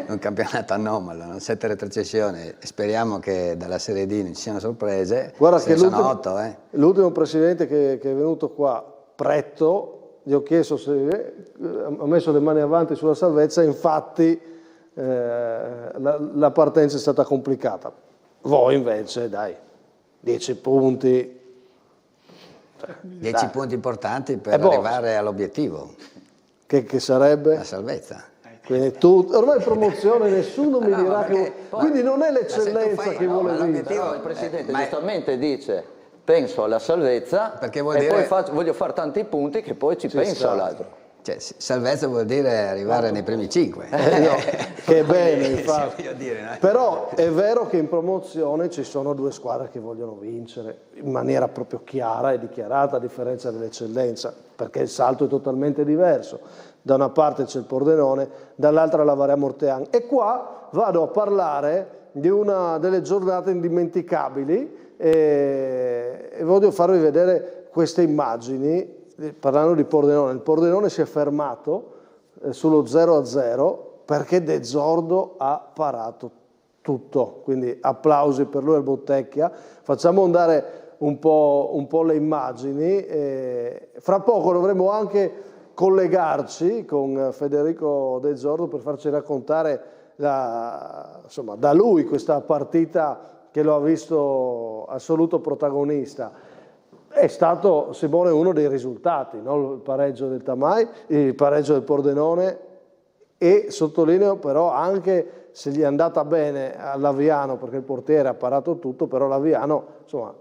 un campionato anomalo, non? 7 retrocessioni, speriamo che dalla Serie D non ci siano sorprese. Guarda che l'ultimo presidente che è venuto qua, Pretto, gli ho chiesto se ha messo le mani avanti sulla salvezza, infatti la partenza è stata complicata. Voi invece, dai, 10 punti. 10 punti importanti per arrivare all'obiettivo. Che sarebbe? La salvezza. Quindi ormai promozione, nessuno mi dirà che... Quindi non è l'eccellenza che vuole vincere. Il Presidente giustamente dice... Penso alla salvezza perché poi voglio fare tanti punti che poi ci penso all'altro. Cioè, salvezza vuol dire arrivare nei primi 5. Che è bene, infatti. Però è vero che in promozione ci sono 2 squadre che vogliono vincere in maniera proprio chiara e dichiarata, a differenza dell'eccellenza, perché il salto è totalmente diverso. Da una parte c'è il Pordenone, dall'altra la Varia Mortean. E qua vado a parlare di una delle giornate indimenticabili e voglio farvi vedere queste immagini parlando di Pordenone. Il Pordenone si è fermato sullo 0-0 perché De Zordo ha parato tutto, quindi applausi per lui al Bottecchia. Facciamo andare un po' le immagini, fra poco dovremo anche collegarci con Federico De Zordo per farci raccontare da lui questa partita che lo ha visto assoluto protagonista. È stato, Simone, uno dei risultati, no? Il pareggio del Tamai, il pareggio del Pordenone, e sottolineo però anche se gli è andata bene all'Aviano, perché il portiere ha parato tutto, però l'Aviano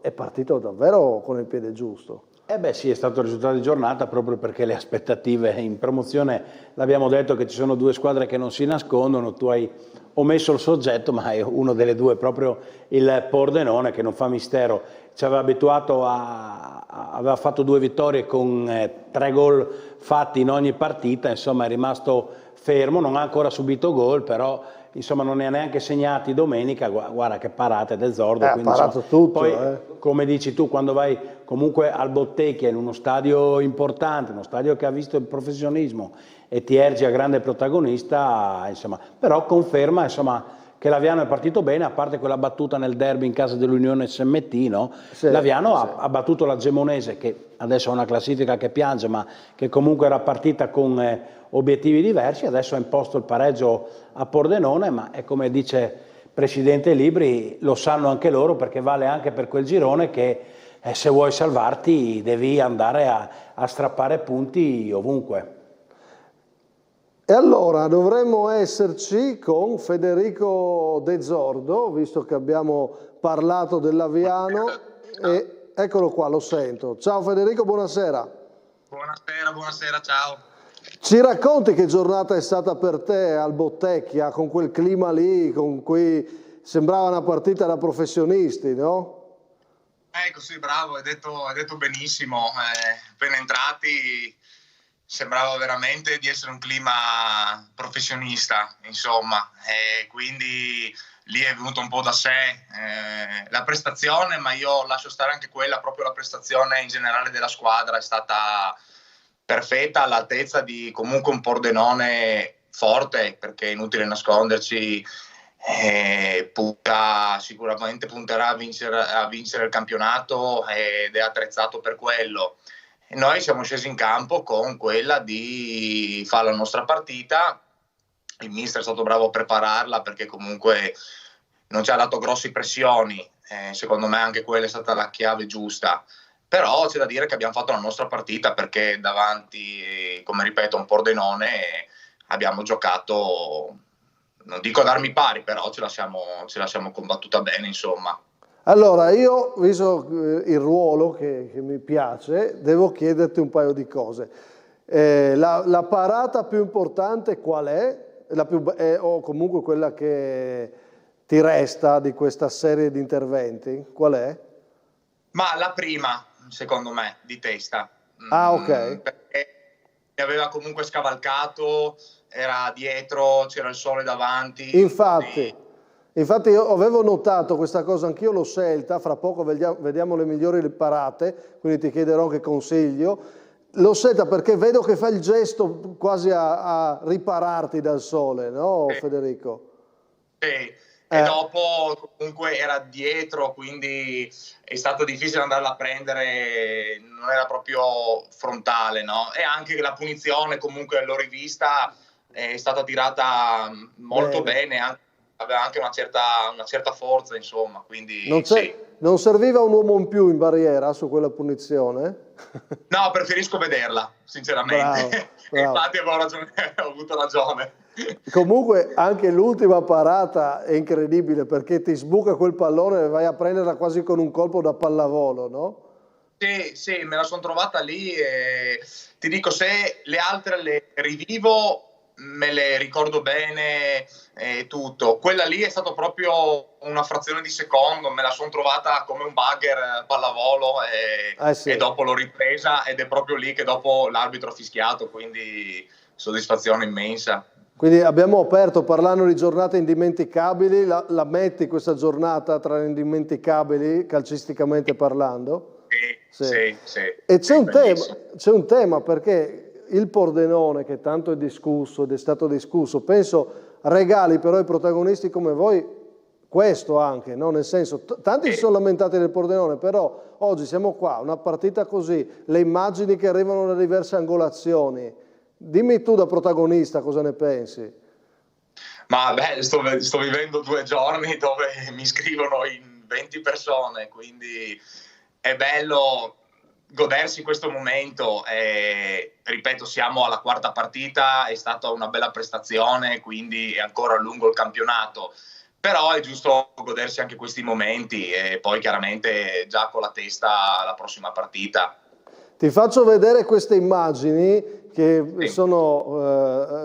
è partito davvero con il piede giusto. Sì, è stato il risultato di giornata proprio perché le aspettative in promozione, l'abbiamo detto che ci sono 2 squadre che non si nascondono, tu hai omesso il soggetto, ma è uno delle 2 proprio il Pordenone che non fa mistero, ci aveva abituato aveva fatto 2 vittorie con 3 gol fatti in ogni partita, insomma è rimasto fermo, non ha ancora subito gol, però insomma non ne ha neanche segnati domenica, guarda che parate del Zordo. Ha Quindi, parato insomma, tutto. poi, come dici tu, quando vai comunque al Bottecchia in uno stadio importante, uno stadio che ha visto il professionismo e ti ergi a grande protagonista, insomma, però conferma, insomma, che Laviano è partito bene, a parte quella battuta nel derby in casa dell'Unione SMT, no? Sì, Laviano sì. ha battuto la Gemonese, che adesso ha una classifica che piange, ma che comunque era partita con obiettivi diversi, adesso ha imposto il pareggio a Pordenone, ma è come dice Presidente Libri, lo sanno anche loro, perché vale anche per quel girone che se vuoi salvarti devi andare a strappare punti ovunque. E allora dovremmo esserci con Federico De Zordo, visto che abbiamo parlato del Laviano, e eccolo qua, lo sento. Ciao Federico, buonasera. Buonasera, ciao. Ci racconti che giornata è stata per te al Bottecchia, con quel clima lì, con cui sembrava una partita da professionisti, no? Ecco, sì, bravo, hai detto benissimo. Appena entrati sembrava veramente di essere un clima professionista, insomma, quindi lì è venuto un po' da sé la prestazione, ma io lascio stare anche quella, proprio la prestazione in generale della squadra è stata perfetta, all'altezza di comunque un Pordenone forte, perché è inutile nasconderci, sicuramente punterà a vincere il campionato ed è attrezzato per quello. E noi siamo scesi in campo con quella di fare la nostra partita, il mister è stato bravo a prepararla perché comunque non ci ha dato grosse pressioni, secondo me anche quella è stata la chiave giusta, però c'è da dire che abbiamo fatto la nostra partita perché davanti, come ripeto, a un Pordenone abbiamo giocato, non dico ad armi pari, però ce la siamo combattuta bene, insomma. Allora, io, visto il ruolo che mi piace, devo chiederti un paio di cose. La parata più importante qual è? O comunque quella che ti resta di questa serie di interventi? Qual è? Ma la prima, secondo me, di testa. Ah, ok. Perché mi aveva comunque scavalcato, era dietro, c'era il sole davanti. Infatti io avevo notato questa cosa, anch'io l'ho scelta, fra poco vediamo le migliori parate, quindi ti chiederò che consiglio. L'ho scelta perché vedo che fa il gesto quasi a ripararti dal sole, no Federico? Sì, e dopo comunque era dietro, quindi è stato difficile andarla a prendere, non era proprio frontale, no? E anche la punizione comunque l'ho rivista, è stata tirata molto bene aveva anche una certa forza, insomma, quindi non serviva un uomo in più in barriera su quella punizione? No, preferisco vederla, sinceramente. Bravo. Infatti ho avuto ragione. Comunque anche l'ultima parata è incredibile perché ti sbuca quel pallone e vai a prenderla quasi con un colpo da pallavolo, no? Sì, me la sono trovata lì e ti dico, se le altre le rivivo me le ricordo bene e tutto. Quella lì è stato proprio una frazione di secondo, me la sono trovata come un bugger pallavolo e dopo l'ho ripresa ed è proprio lì che dopo l'arbitro ha fischiato, quindi soddisfazione immensa. Quindi abbiamo aperto parlando di giornate indimenticabili, la metti questa giornata tra le indimenticabili calcisticamente parlando? Sì. E c'è un tema perché il Pordenone, che tanto è discusso ed è stato discusso, penso regali però ai protagonisti come voi questo anche, no? Nel senso, tanti si sono lamentati del Pordenone, però oggi siamo qua, una partita così, le immagini che arrivano da diverse angolazioni. Dimmi tu da protagonista cosa ne pensi. Ma beh, sto vivendo 2 giorni dove mi scrivono in 20 persone, quindi è bello godersi questo momento e, ripeto, siamo alla 4ª partita, è stata una bella prestazione, quindi è ancora lungo il campionato, però è giusto godersi anche questi momenti e poi chiaramente già con la testa alla prossima partita. Ti faccio vedere queste immagini che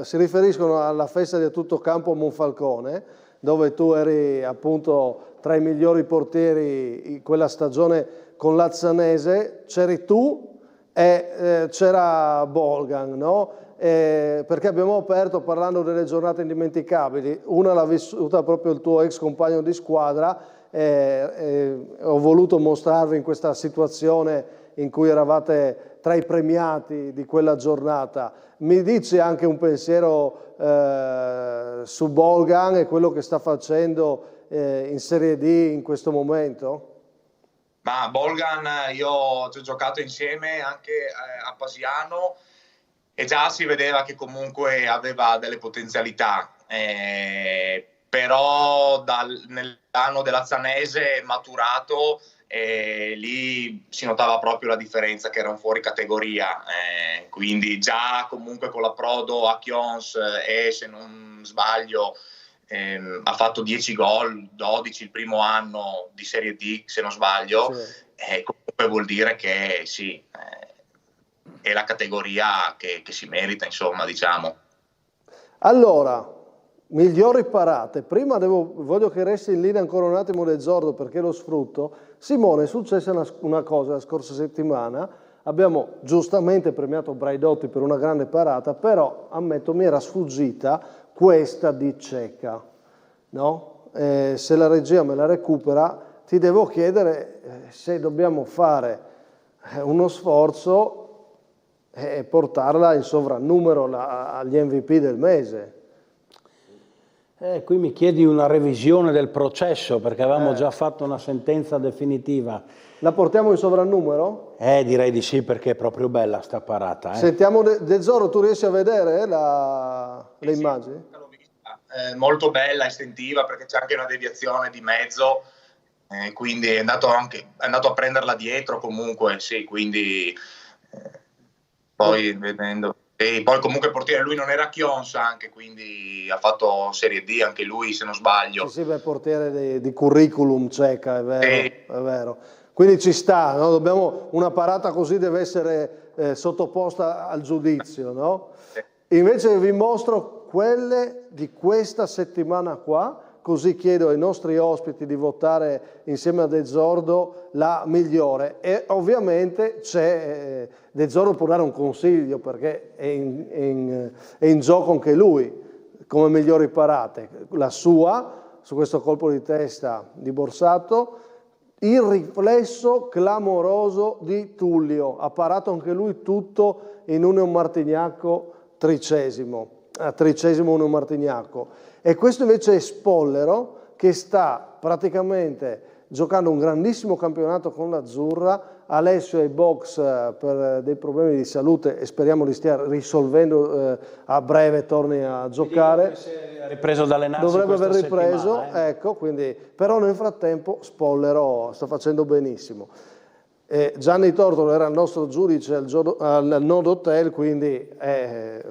si riferiscono alla festa di tutto campo a Monfalcone, dove tu eri appunto tra i migliori portieri in quella stagione con l'Azzanese, c'eri tu e c'era Bolgan, no? perché abbiamo aperto parlando delle giornate indimenticabili. Una l'ha vissuta proprio il tuo ex compagno di squadra, ho voluto mostrarvi in questa situazione in cui eravate tra i premiati di quella giornata. Mi dici anche un pensiero su Bolgan e quello che sta facendo in Serie D in questo momento? Ma Bolgan, io ci ho giocato insieme anche a Pasiano e già si vedeva che comunque aveva delle potenzialità, però nell'anno della Zanese maturato, lì si notava proprio la differenza, che era un fuori categoria, quindi già comunque con l'approdo a Chions e se non sbaglio ha fatto 10 gol, 12 il primo anno di Serie D se non sbaglio, comunque vuol dire che sì, è la categoria che si merita, insomma, diciamo. Allora, migliori parate. Prima voglio che resti in linea ancora un attimo Dezzordo perché lo sfrutto. Simone, è successa una cosa la scorsa settimana, abbiamo giustamente premiato Braidotti per una grande parata, però ammetto mi era sfuggita questa di Cecca, no? Se la regia me la recupera, ti devo chiedere se dobbiamo fare uno sforzo e portarla in sovrannumero agli MVP del mese. Qui mi chiedi una revisione del processo perché avevamo già fatto una sentenza definitiva. La portiamo in sovrannumero? Direi di sì perché è proprio bella sta parata. Sentiamo Dezzoro, tu riesci a vedere le immagini? L'ho vista. Molto bella, istintiva, perché c'è anche una deviazione di mezzo, quindi è andato a prenderla dietro comunque, sì, quindi poi vedendo... E poi comunque il portiere, lui non era Chions anche, quindi ha fatto Serie D anche lui se non sbaglio. Sì, beh, portiere di curriculum Cecca, è vero, è vero. Quindi ci sta, no? Una parata così deve essere sottoposta al giudizio, no? Invece vi mostro quelle di questa settimana qua, così chiedo ai nostri ospiti di votare insieme a Dezzordo la migliore. E ovviamente c'è Dezzordo può dare un consiglio perché è in gioco anche lui come migliori parate. La sua, su questo colpo di testa di Borsato, il riflesso clamoroso di Tullio, ha parato anche lui tutto in Union Martignacco tricesimo Union Martignacco. E questo invece è Spollero che sta praticamente giocando un grandissimo campionato con l'Azzurra. Alessio è ai box per dei problemi di salute e speriamo li stia risolvendo a breve, torni a giocare. Ha ripreso ad allenarsi. Dovrebbe aver ripreso, ecco, quindi, però nel frattempo Spollero sta facendo benissimo. Gianni Tortolo era il nostro giudice al Nord Hotel, quindi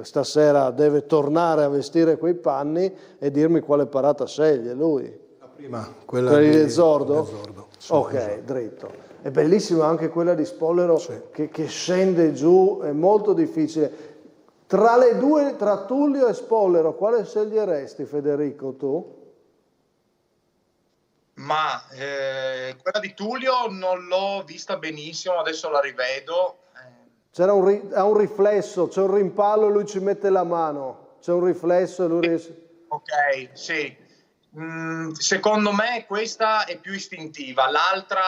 stasera deve tornare a vestire quei panni e dirmi quale parata sceglie lui. La prima, quella di Dezzordo? Sì, ok, esatto. Dritto. È bellissima anche quella di Spollero, sì, che scende giù, è molto difficile. Tra le due, tra Tullio e Spollero, quale sceglieresti, Federico, tu? Ma quella di Tullio non l'ho vista benissimo, adesso la rivedo. C'era un riflesso, c'è un rimpallo e lui ci mette la mano, c'è un riflesso e lui riesce... Ok, sì. Secondo me questa è più istintiva, l'altra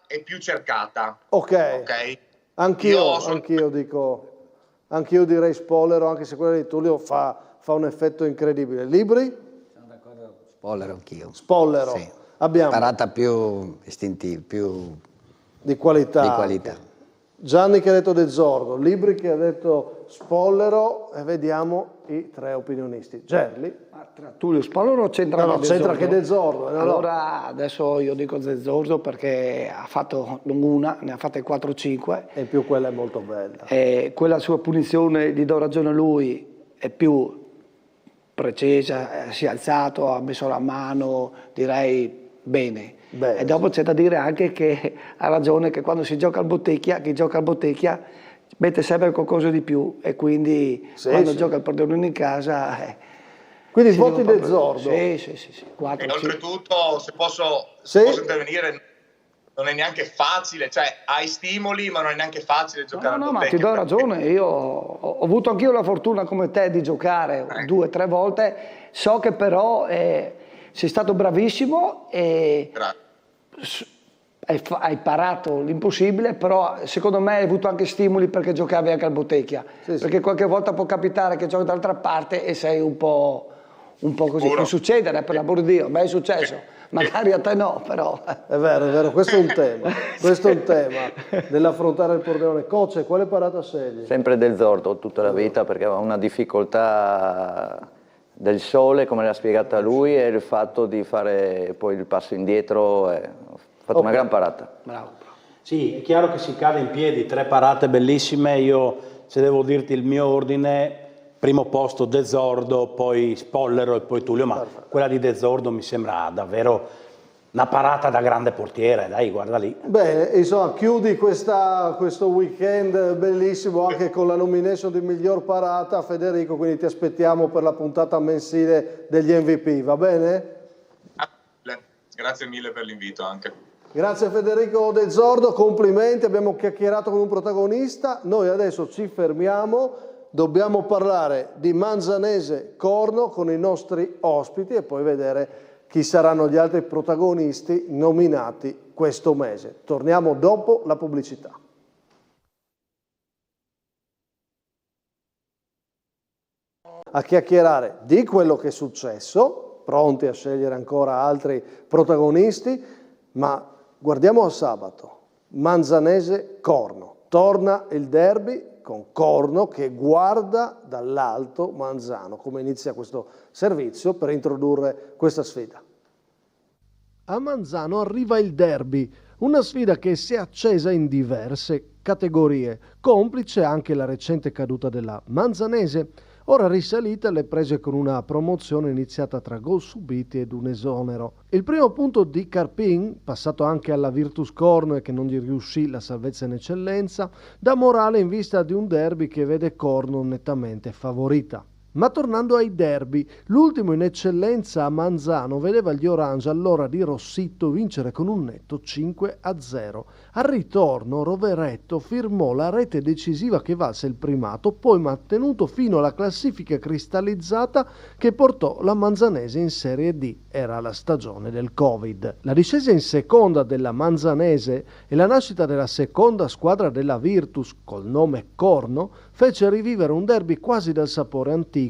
è più cercata. Ok. Anch'io direi Spollero, anche se quella di Tullio fa un effetto incredibile. Libri? Sono d'accordo, Spollero anch'io. Spollero. Sì. Abbiamo parata più istintiva, più di qualità. Gianni che ha detto Dezzordo, Libri che ha detto Spollero, e vediamo i tre opinionisti. Gerli? Tra Tullio e Spollero c'entra anche Dezzordo. Allora adesso io dico Dezzordo perché ha fatto non una, ne ha fatte 4-5. E in più quella è molto bella. E quella sua punizione, gli do ragione a lui, è più precisa, si è alzato, ha messo la mano, direi bene. E dopo c'è da dire anche che ha ragione che quando si gioca al Bottecchia, chi gioca al Bottecchia mette sempre qualcosa di più e quindi quando gioca il Pordenone in casa... Quindi voti Dezzordo? Sì. 4, e oltretutto, se posso intervenire, non è neanche facile, cioè hai stimoli ma non è neanche facile giocare. No, ma ti do ragione, io ho avuto anch'io la fortuna come te di giocare 2 o 3 volte, so che però sei stato bravissimo e hai parato l'impossibile, però secondo me hai avuto anche stimoli perché giocavi anche al Bottecchia, perché qualche volta può capitare che giochi dall'altra parte e sei un po' così, può succedere, per l'amor di Dio, a me è successo. Magari a te no, però. È vero, questo è un tema. Questo è un tema dell'affrontare il Pordenone. Coach, quale parata scegli? Sempre Del Zordo tutta la vita, perché aveva una difficoltà del sole, come l'ha spiegata lui, e il fatto di fare poi il passo indietro. Ha fatto una gran parata. Bravo. Sì, è chiaro che si cade in piedi, 3 parate bellissime. Io, se devo dirti il mio ordine, primo posto De Zordo, poi Spollero e poi Tullio, ma quella di De Zordo mi sembra davvero una parata da grande portiere, dai, guarda lì. Beh, insomma, chiudi questo weekend bellissimo anche con la nomination di miglior parata, Federico, quindi ti aspettiamo per la puntata mensile degli MVP, va bene? Grazie mille per l'invito anche. Grazie Federico De Zordo, complimenti, abbiamo chiacchierato con un protagonista, noi adesso ci fermiamo. Dobbiamo parlare di Manzanese Corno con i nostri ospiti e poi vedere chi saranno gli altri protagonisti nominati questo mese. Torniamo dopo la pubblicità. A chiacchierare di quello che è successo, pronti a scegliere ancora altri protagonisti, ma guardiamo a sabato. Manzanese Corno. Torna il derby con Corno che guarda dall'alto Manzano. Come inizia questo servizio per introdurre questa sfida? A Manzano arriva il derby, una sfida che si è accesa in diverse categorie, complice anche la recente caduta della Manzanese, ora risalita alle prese con una promozione iniziata tra gol subiti ed un esonero. Il primo punto di Carpin, passato anche alla Virtus Corno e che non gli riuscì la salvezza in eccellenza, dà morale in vista di un derby che vede Corno nettamente favorita. Ma tornando ai derby, l'ultimo in eccellenza a Manzano vedeva gli Orange all'ora di Rossitto vincere con un netto 5-0. Al ritorno Roveretto firmò la rete decisiva che valse il primato, poi mantenuto fino alla classifica cristallizzata che portò la Manzanese in Serie D. Era la stagione del Covid. La discesa in seconda della Manzanese e la nascita della seconda squadra della Virtus, col nome Corno, fece rivivere un derby quasi dal sapore antico.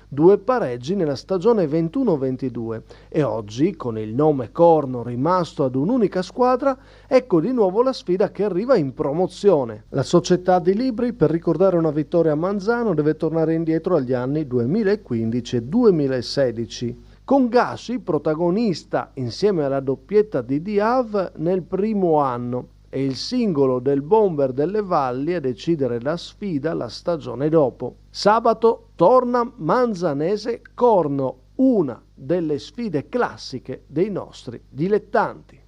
2 pareggi nella stagione 21-22 e oggi, con il nome Corno rimasto ad un'unica squadra, ecco di nuovo la sfida che arriva in promozione. La società di Libri, per ricordare una vittoria a Manzano, deve tornare indietro agli anni 2015 e 2016. Con Gassi protagonista insieme alla doppietta di Diav nel primo anno e il singolo del Bomber delle Valli a decidere la sfida la stagione dopo. Sabato torna Manzanese Corno, una delle sfide classiche dei nostri dilettanti.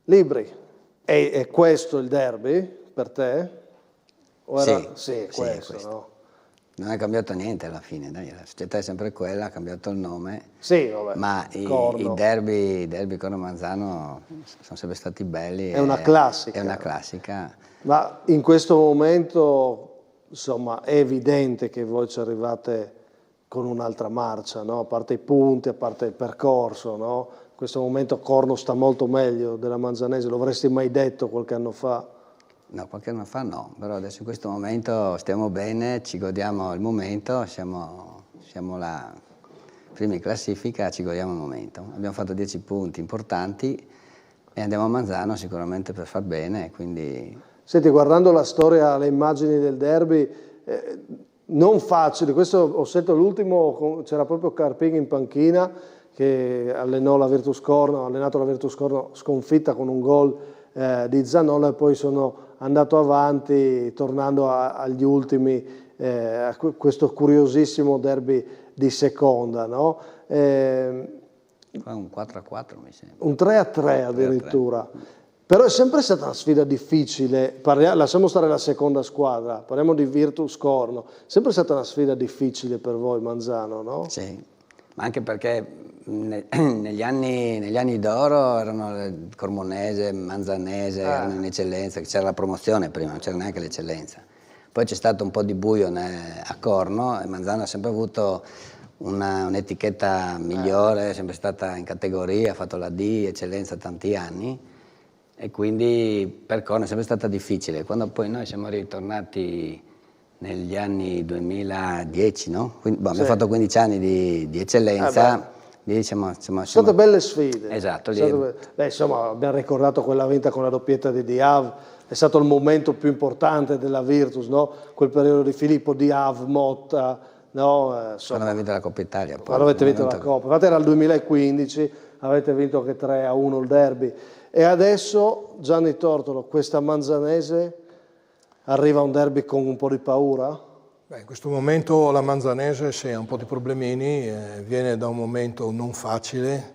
Libri, è questo il derby per te? O era... Sì, questo, no? Non è cambiato niente alla fine, dai, la società è sempre quella, ha cambiato il nome, sì, vabbè, ma i derby Corno Manzano sono sempre stati belli. È una classica. È una classica. Ma in questo momento, insomma, è evidente che voi ci arrivate con un'altra marcia, no? A parte i punti, a parte il percorso, no? In questo momento Corno sta molto meglio della Manzanese, lo avresti mai detto qualche anno fa? No, qualche anno fa no, però adesso in questo momento stiamo bene, ci godiamo il momento, siamo là, primi in classifica, ci godiamo il momento. Abbiamo fatto 10 punti importanti e andiamo a Manzano sicuramente per far bene, quindi... Senti, guardando la storia, le immagini del derby, non facili, questo ho sentito l'ultimo, c'era proprio Carpin in panchina che allenò la Virtus Corno, ha allenato la Virtus Corno sconfitta con un gol di Zanola e poi sono andato avanti tornando agli ultimi a questo curiosissimo derby di seconda, no? Un 4-4 mi sembra. Un 3-3 addirittura. 3-3. Però è sempre stata una sfida difficile, lasciamo stare la seconda squadra, parliamo di Virtus Corno, sempre stata una sfida difficile per voi Manzano, no? Sì, ma anche perché negli anni d'oro erano Cormonese, Manzanese, erano in eccellenza, c'era la promozione prima, non c'era neanche l'eccellenza. Poi c'è stato un po' di buio a Corno e Manzano ha sempre avuto un'etichetta migliore, è sempre stata in categoria, ha fatto la D, eccellenza tanti anni, e quindi per Corno è sempre stata difficile. Quando poi noi siamo ritornati negli anni 2010, no? Abbiamo fatto 15 anni di eccellenza. Sono state belle sfide. Esatto. Insomma, abbiamo ricordato quella vinta con la doppietta di Diav, è stato il momento più importante della Virtus, no? Quel periodo di Filippo Diav, Motta, no? Quando avete vinto la Coppa Italia. Quando avete vinto la Coppa, infatti era il 2015, avete vinto anche 3-1 il derby. E adesso, Gianni Tortolo, questa Manzanese arriva a un derby con un po' di paura? In questo momento la Manzanese ha un po' di problemini, viene da un momento non facile,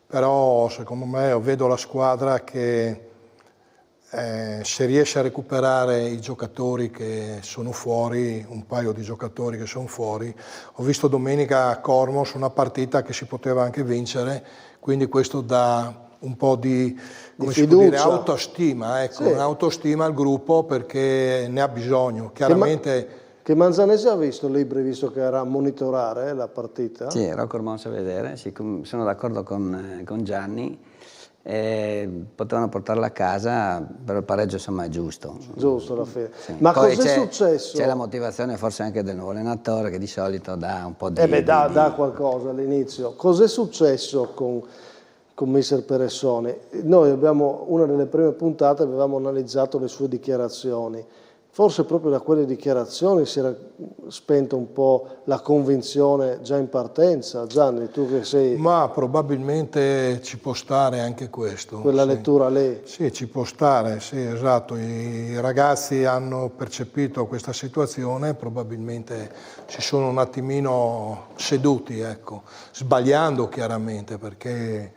però secondo me vedo la squadra che se riesce a recuperare i giocatori che sono fuori, un paio di giocatori che sono fuori. Ho visto domenica a Cormos una partita che si poteva anche vincere, quindi questo dà un po' di fiducia, autostima, ecco, un'autostima al gruppo perché ne ha bisogno. Chiaramente. Che Manzanese ha visto Libri, visto che era a monitorare la partita? Sì, ero a Cormons a vedere, sono d'accordo con Gianni, potevano portarla a casa, però il pareggio insomma è giusto. Giusto alla fine. Sì. Ma poi cos'è successo? C'è la motivazione forse anche del nuovo allenatore che di solito dà un po' di... dà qualcosa all'inizio. Cos'è successo con Mister Peressoni? Noi abbiamo, una delle prime puntate, avevamo analizzato le sue dichiarazioni. Forse proprio da quelle dichiarazioni si era spenta un po' la convinzione già in partenza. Gianni, tu che sei... Ma probabilmente ci può stare anche questo. Quella lettura lì? Sì, ci può stare, sì, esatto. I ragazzi hanno percepito questa situazione, probabilmente si sono un attimino seduti, ecco, sbagliando chiaramente, perché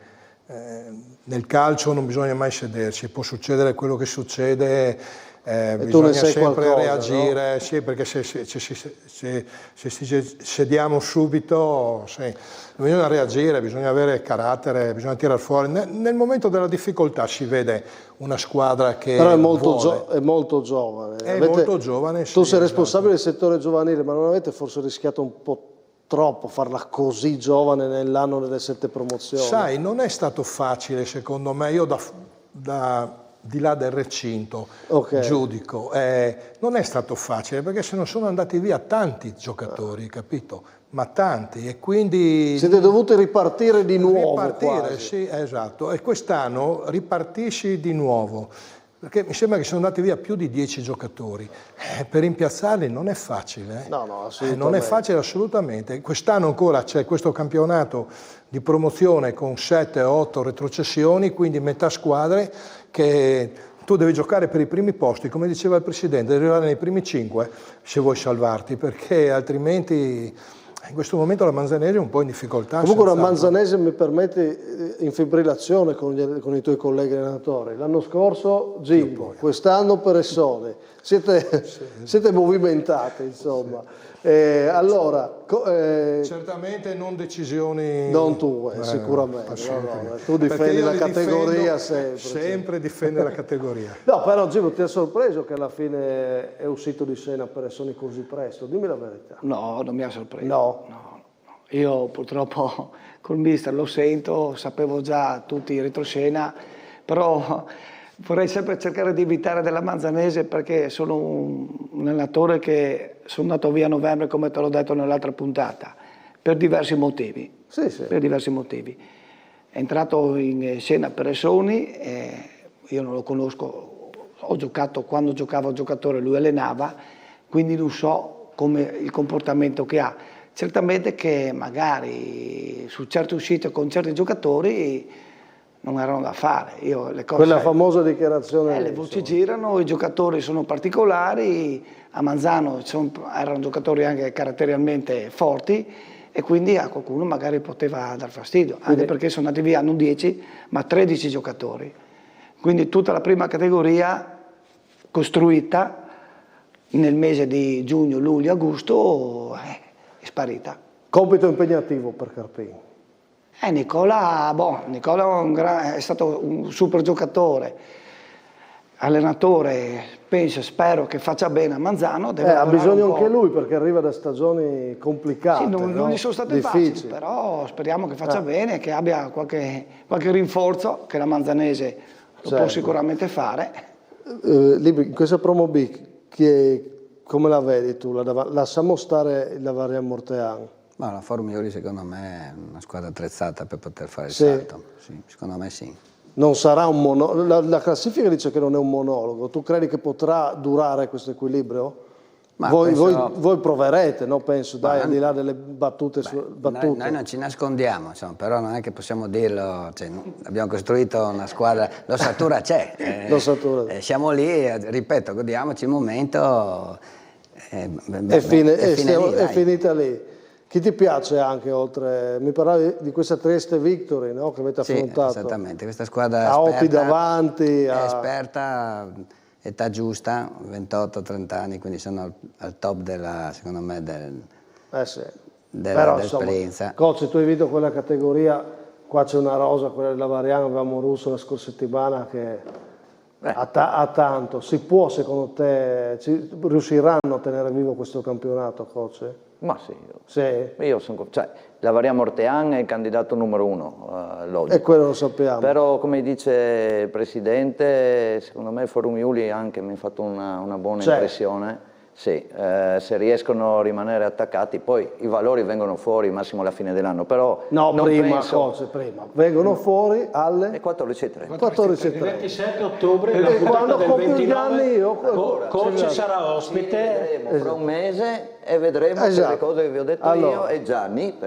nel calcio non bisogna mai sederci, può succedere quello che succede. Bisogna sempre reagire, no? Sì, perché se sediamo subito, sì, bisogna reagire, bisogna avere carattere, bisogna tirare fuori. Nel momento della difficoltà si vede una squadra che però è molto giovane. Molto giovane, tu sì, sei responsabile del settore giovanile, ma non avete forse rischiato un po' troppo farla così giovane nell'anno delle 7 promozioni? Sai, non è stato facile secondo me, io di là del recinto, giudico, non è stato facile perché se ne sono andati via tanti giocatori, capito? Ma tanti, e quindi... Siete dovuti ripartire di nuovo. Ripartire, sì, esatto, e quest'anno ripartisci di nuovo, perché mi sembra che sono andati via più di 10 giocatori, per rimpiazzarli non è facile. No, assolutamente. Non è facile assolutamente. Quest'anno ancora c'è questo campionato di promozione con 7 o 8 retrocessioni, quindi metà squadre che tu devi giocare per i primi posti, come diceva il Presidente, devi arrivare nei primi 5 se vuoi salvarti, perché altrimenti in questo momento la Manzanese è un po' in difficoltà. Comunque la Manzanese, mi permette, in fibrillazione con i tuoi colleghi allenatori. L'anno scorso Gimbo, quest'anno Peressoni. Siete movimentati, insomma. Allora, certamente non decisioni... Non tue, sicuramente. No. Tu difendi la categoria sempre. Sempre difende la categoria. No, però Gimbo, ti ha sorpreso che alla fine è uscito di scena Peressoni così presto? Dimmi la verità. No, non mi ha sorpreso. No. Io purtroppo col mister lo sento, sapevo già tutti i retroscena, però vorrei sempre cercare di evitare della Manzanese perché sono un allenatore che sono andato via a novembre, come te l'ho detto nell'altra puntata, per diversi motivi. Sì. Per diversi motivi. È entrato in scena Peressoni, io non lo conosco, ho giocato quando giocava giocatore, lui allenava, quindi non so come il comportamento che ha. Certamente che magari su certe uscite con certi giocatori non erano da fare. Quella famosa dichiarazione. Le voci girano, i giocatori sono particolari, a Manzano erano giocatori anche caratterialmente forti e quindi a qualcuno magari poteva dar fastidio, anche perché sono andati via non 10 ma 13 giocatori. Quindi tutta la prima categoria costruita nel mese di giugno, luglio, agosto è sparita. Compito impegnativo per Carpini. Nicola è stato un super giocatore, allenatore, spero che faccia bene a Manzano. Ha bisogno anche lui perché arriva da stagioni complicate. Sì, non gli sono state facili, però speriamo che faccia bene, che abbia qualche rinforzo che la Manzanese lo può sicuramente fare. In questa Promo B, come la vedi tu? Lasciamo stare la Varian Mortean? Ma la Formioli secondo me è una squadra attrezzata per poter fare il salto. Sì, secondo me sì. Non sarà un monologo. La classifica dice che non è un monologo. Tu credi che potrà durare questo equilibrio? Ma voi proverete, no? Penso, dai, al di là delle battute. Noi non ci nascondiamo, insomma, però non è che possiamo dirlo. Cioè, abbiamo costruito una squadra, l'ossatura c'è. Siamo lì, ripeto, godiamoci il momento. È finita lì. Chi ti piace anche oltre? Mi parlavi di questa Trieste Victory, no? Che avete affrontato. Sì, esattamente, questa squadra a Opi davanti. È esperta, età giusta, 28-30 anni, quindi sono al top secondo me dell'esperienza. Coach, tu hai vinto quella categoria, qua c'è una rosa, quella della Variano, avevamo Russo la scorsa settimana che ha tanto. Si può, secondo te, riusciranno a tenere vivo questo campionato, coach? Ma sì, io sono, la Varian Mortean è il candidato numero 1, logico. E quello lo sappiamo. Però, come dice il Presidente, secondo me Formioli anche mi ha fatto una buona impressione. Sì, se riescono a rimanere attaccati, poi i valori vengono fuori massimo alla fine dell'anno, però prima. Vengono fuori alle 14:30. 14:30. Il 27 ottobre, la puntata del 29, Coach sarà ospite. Fra un mese e vedremo se le cose che vi ho detto io e Gianni.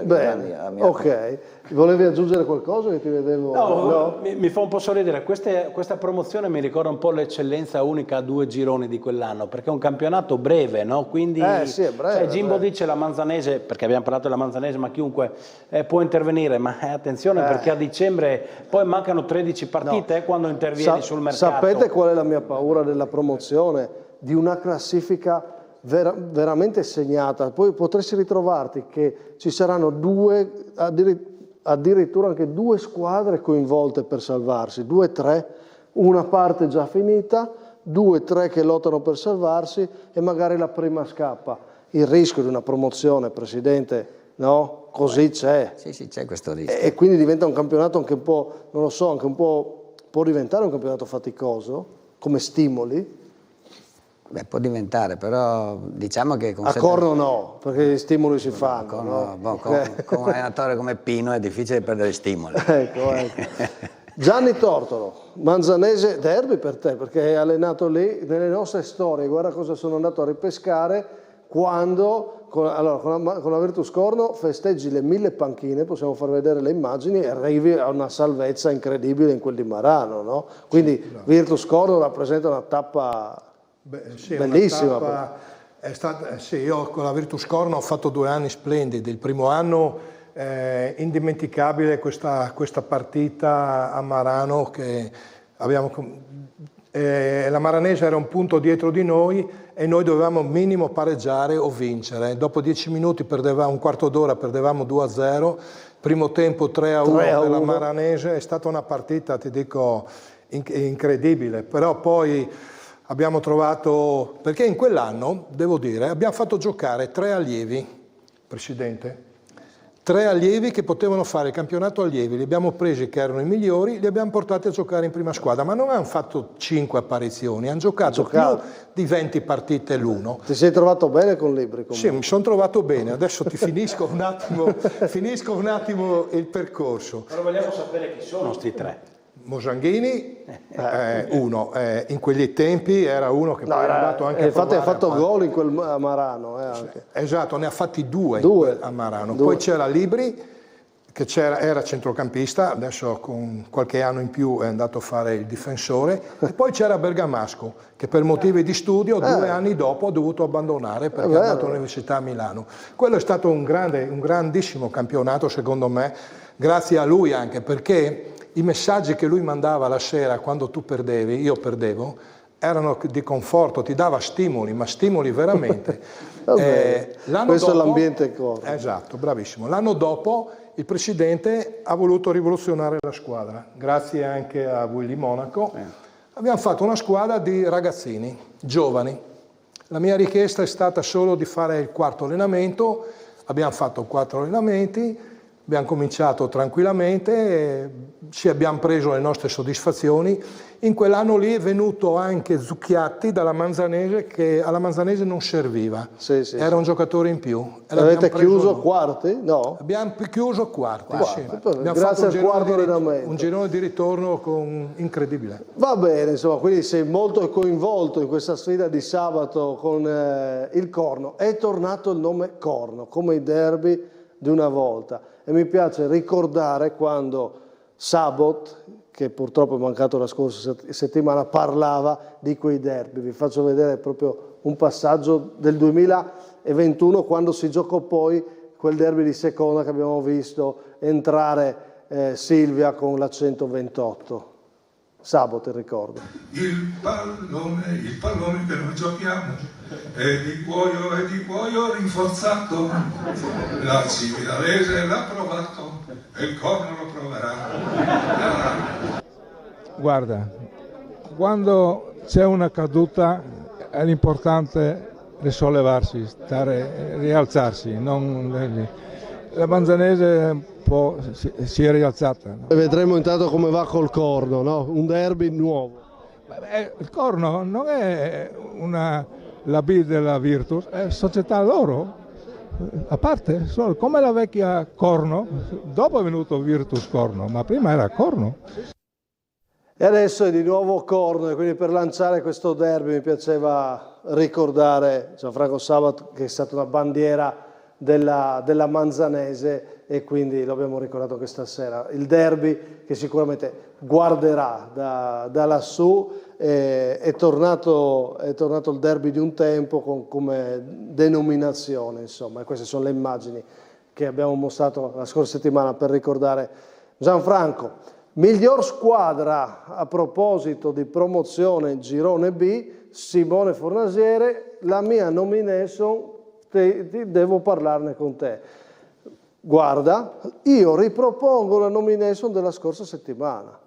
Ok, volevi aggiungere qualcosa che ti vedevo? No? Mi fa un po' sorridere, questa promozione mi ricorda un po' l'eccellenza unica a 2 gironi di quell'anno, perché è un campionato breve, no? Quindi sì, è breve, Jimbo dice la Manzanese, perché abbiamo parlato della Manzanese, ma chiunque può intervenire, ma attenzione perché a dicembre poi mancano 13 partite quando intervieni sul mercato. Sapete qual è la mia paura della promozione? Di una classifica veramente segnata, poi potresti ritrovarti che ci saranno addirittura anche 2 squadre coinvolte per salvarsi, 2-3, una parte già finita, 2-3 che lottano per salvarsi e magari la prima scappa. Il rischio di una promozione, Presidente, no? Così c'è. Sì, c'è questo rischio. E quindi diventa un campionato anche un po', non lo so, anche un po', può diventare un campionato faticoso, come stimoli. Può diventare, però diciamo che... A Corno no, perché gli stimoli si fanno. Con un allenatore come Pino è difficile perdere stimoli. Ecco. Gianni Tortolo, Manzanese derby per te, perché hai allenato lì nelle nostre storie. Guarda cosa sono andato a ripescare quando, con la Virtus Corno, festeggi le 1000 panchine, possiamo far vedere le immagini, e arrivi a una salvezza incredibile in quel di Marano, no? Quindi Virtus Corno rappresenta una tappa... bellissima. Io con la Virtus Corno ho fatto 2 anni splendidi. Il primo anno indimenticabile questa partita a Marano che abbiamo. La Maranese era un punto dietro di noi e noi dovevamo minimo pareggiare o vincere. Dopo 10 minuti un quarto d'ora perdevamo 2-0. Primo tempo 3-1 per la Maranese. È stata una partita, ti dico, incredibile. Però poi abbiamo trovato, perché in quell'anno, devo dire, abbiamo fatto giocare 3 allievi, Presidente, 3 allievi che potevano fare il campionato allievi, li abbiamo presi che erano i migliori, li abbiamo portati a giocare in prima squadra, ma non hanno fatto 5 apparizioni, hanno giocato più di 20 partite l'uno. Ti sei trovato bene con Libri? Sì, mi sono trovato bene, adesso ti finisco un attimo il percorso. Però vogliamo sapere chi sono sti 3. Mosanghini, uno, in quegli tempi era uno che poi è andato anche infatti ha fatto gol in quel a Marano. Anche. Esatto, ne ha fatti 2 a Marano. Poi c'era Libri, che era centrocampista, adesso con qualche anno in più è andato a fare il difensore, e poi c'era Bergamasco, che per motivi di studio 2 anni dopo ha dovuto abbandonare perché è andato all'Università a Milano. Quello è stato un grandissimo campionato, secondo me, grazie a lui anche, perché i messaggi che lui mandava la sera quando tu perdevi, io perdevo, erano di conforto, ti dava stimoli, ma stimoli veramente. Questo è l'ambiente corno. Esatto, bravissimo. L'anno dopo il presidente ha voluto rivoluzionare la squadra, grazie anche a Willy Monaco. Abbiamo fatto una squadra di ragazzini, giovani. La mia richiesta è stata solo di fare il 4º allenamento, abbiamo fatto 4 allenamenti, abbiamo cominciato tranquillamente, ci abbiamo preso le nostre soddisfazioni. In quell'anno lì è venuto anche Zucchiatti dalla Manzanese, che alla Manzanese non serviva, era un giocatore in più. Avete chiuso quarti? No? Abbiamo chiuso quarti, sì. Abbiamo Grazie fatto al quarto allenamento. un girone di ritorno incredibile. Va bene, insomma, quindi sei molto coinvolto in questa sfida di sabato con il Corno. È tornato il nome Corno, come i derby di una volta. E mi piace ricordare quando Sabot, che purtroppo è mancato la scorsa settimana, parlava di quei derby. Vi faccio vedere proprio un passaggio del 2021, quando si giocò poi quel derby di seconda che abbiamo visto entrare Silvia con la 128. Sabot, il ricordo. Il pallone che noi giochiamo è di cuoio rinforzato. La Cividalese l'ha provato e il Corno lo proverà. Guarda, quando c'è una caduta è l'importante risollevarsi, rialzarsi. La Manzanese si è rialzata. E vedremo intanto come va col Corno, no? Un derby nuovo. Il Corno non è la B della Virtus, è società loro, a parte, come la vecchia Corno, dopo è venuto Virtus Corno, ma prima era Corno. E adesso è di nuovo Corno, e quindi per lanciare questo derby mi piaceva ricordare Gianfranco Sabato, che è stata una bandiera della Manzanese, e quindi lo abbiamo ricordato questa sera. Il derby che sicuramente guarderà da lassù, è tornato il derby di un tempo come denominazione, insomma, e queste sono le immagini che abbiamo mostrato la scorsa settimana per ricordare Gianfranco. Miglior squadra, a proposito di promozione Girone B, Simone Fornasiere. La mia nomination, devo parlarne con te. Guarda, io ripropongo la nomination della scorsa settimana,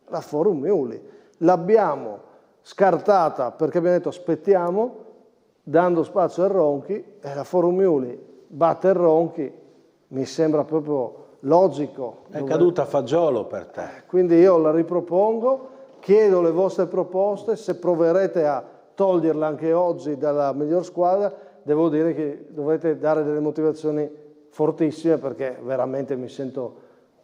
la Forum Miuli. L'abbiamo scartata perché abbiamo detto aspettiamo, dando spazio al Ronchi, e la Forum Miuli batte il Ronchi, mi sembra proprio logico. È caduta a fagiolo per te. Quindi io la ripropongo, chiedo le vostre proposte, se proverete a toglierla anche oggi dalla miglior squadra, devo dire che dovete dare delle motivazioni fortissime, perché veramente mi sento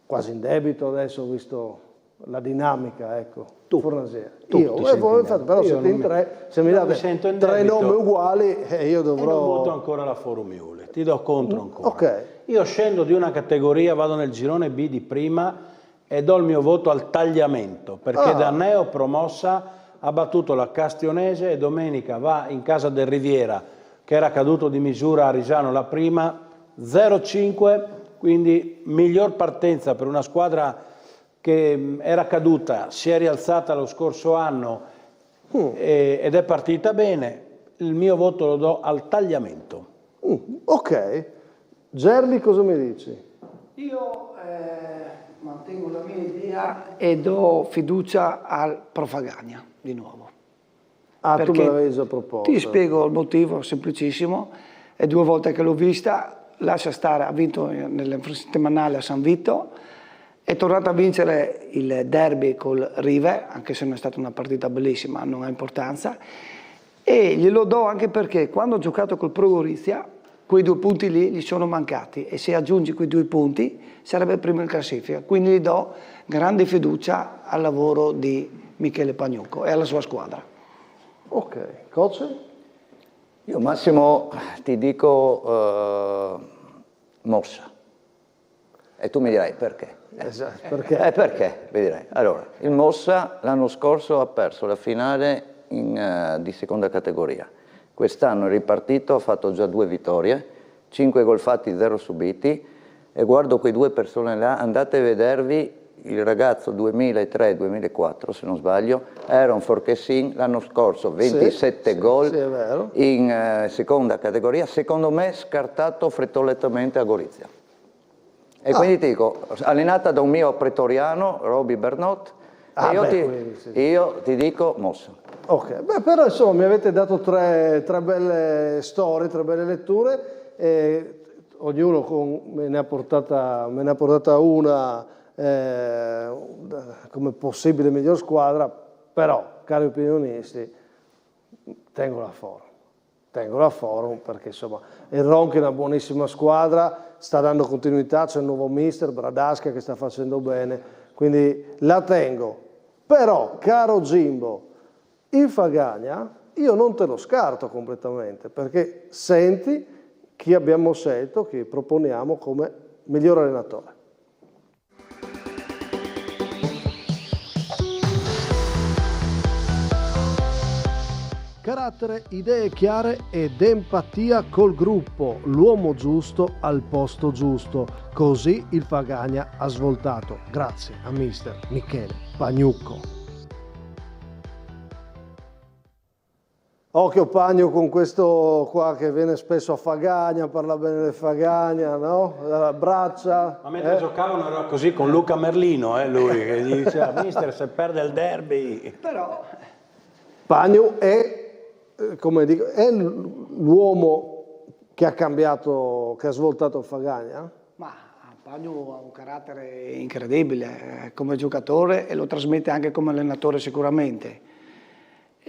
quasi in debito adesso, visto la dinamica, ecco. Tu, Fornasiere. Però siete in tre, se mi date tre nomi uguali, io dovrò... E non voto ancora la Forum Miuli, ti do contro ancora. Ok. Io scendo di una categoria, vado nel girone B di prima e do il mio voto al Tagliamento, perché da neo promossa ha battuto la Castionese e domenica va in casa del Riviera, che era caduto di misura a Risano la prima, 0-5, quindi miglior partenza per una squadra che era caduta, si è rialzata lo scorso anno ed è partita bene. Il mio voto lo do al Tagliamento. Ok. Gerli, cosa mi dici? Io mantengo la mia idea e do fiducia al Profagania di nuovo. Ah, tu me l'avevi già proposto. Ti spiego il motivo, semplicissimo. È 2 volte che l'ho vista, lascia stare, ha vinto nell'infrasettimanale a San Vito, è tornato a vincere il derby col Rive, anche se non è stata una partita bellissima, non ha importanza, e glielo do anche perché quando ho giocato col Pro Gorizia, quei 2 punti lì gli sono mancati, e se aggiungi quei 2 punti sarebbe primo in classifica, quindi gli do grande fiducia al lavoro di Michele Pagnucco e alla sua squadra. Ok, coach? Io Massimo ti dico Mossa, e tu mi dirai perché. Esatto, perché? Perché, vi direi. Allora, il Mossa l'anno scorso ha perso la finale di seconda categoria. Quest'anno è ripartito, ha fatto già 2 vittorie, 5 gol fatti, 0 subiti, e guardo quei 2 persone là, andate a vedervi il ragazzo 2003-2004, se non sbaglio, Aaron Forchessin, l'anno scorso 27 gol in seconda categoria, secondo me scartato frettolosamente a Gorizia. E quindi ti dico, allenata da un mio pretoriano, Roby Bernot, io ti dico mossa. Ok, beh, però insomma mi avete dato tre belle storie, 3 belle letture, e ognuno me ne ha portata una come possibile miglior squadra, però, cari opinionisti, tengo la Forum perché insomma il Ronchi è una buonissima squadra, sta dando continuità, c'è il nuovo mister Bradasca che sta facendo bene, quindi la tengo. Però, caro Jimbo, il Fagagna io non te lo scarto completamente, perché senti chi abbiamo scelto, chi proponiamo come miglior allenatore. Carattere, idee chiare ed empatia col gruppo, l'uomo giusto al posto giusto. Così il Fagagna ha svoltato, grazie a mister Michele Pagnucco. Occhio Pagno con questo qua che viene spesso a Fagagna, parla bene del Fagagna, no? Abbraccia. Ma mentre giocavano era così con Luca Merlino, lui, che gli diceva, mister, se perde il derby. Però Pagno è, come dico, è l'uomo che ha cambiato, che ha svoltato il Fagagna? Ma Pagno ha un carattere incredibile come giocatore e lo trasmette anche come allenatore sicuramente.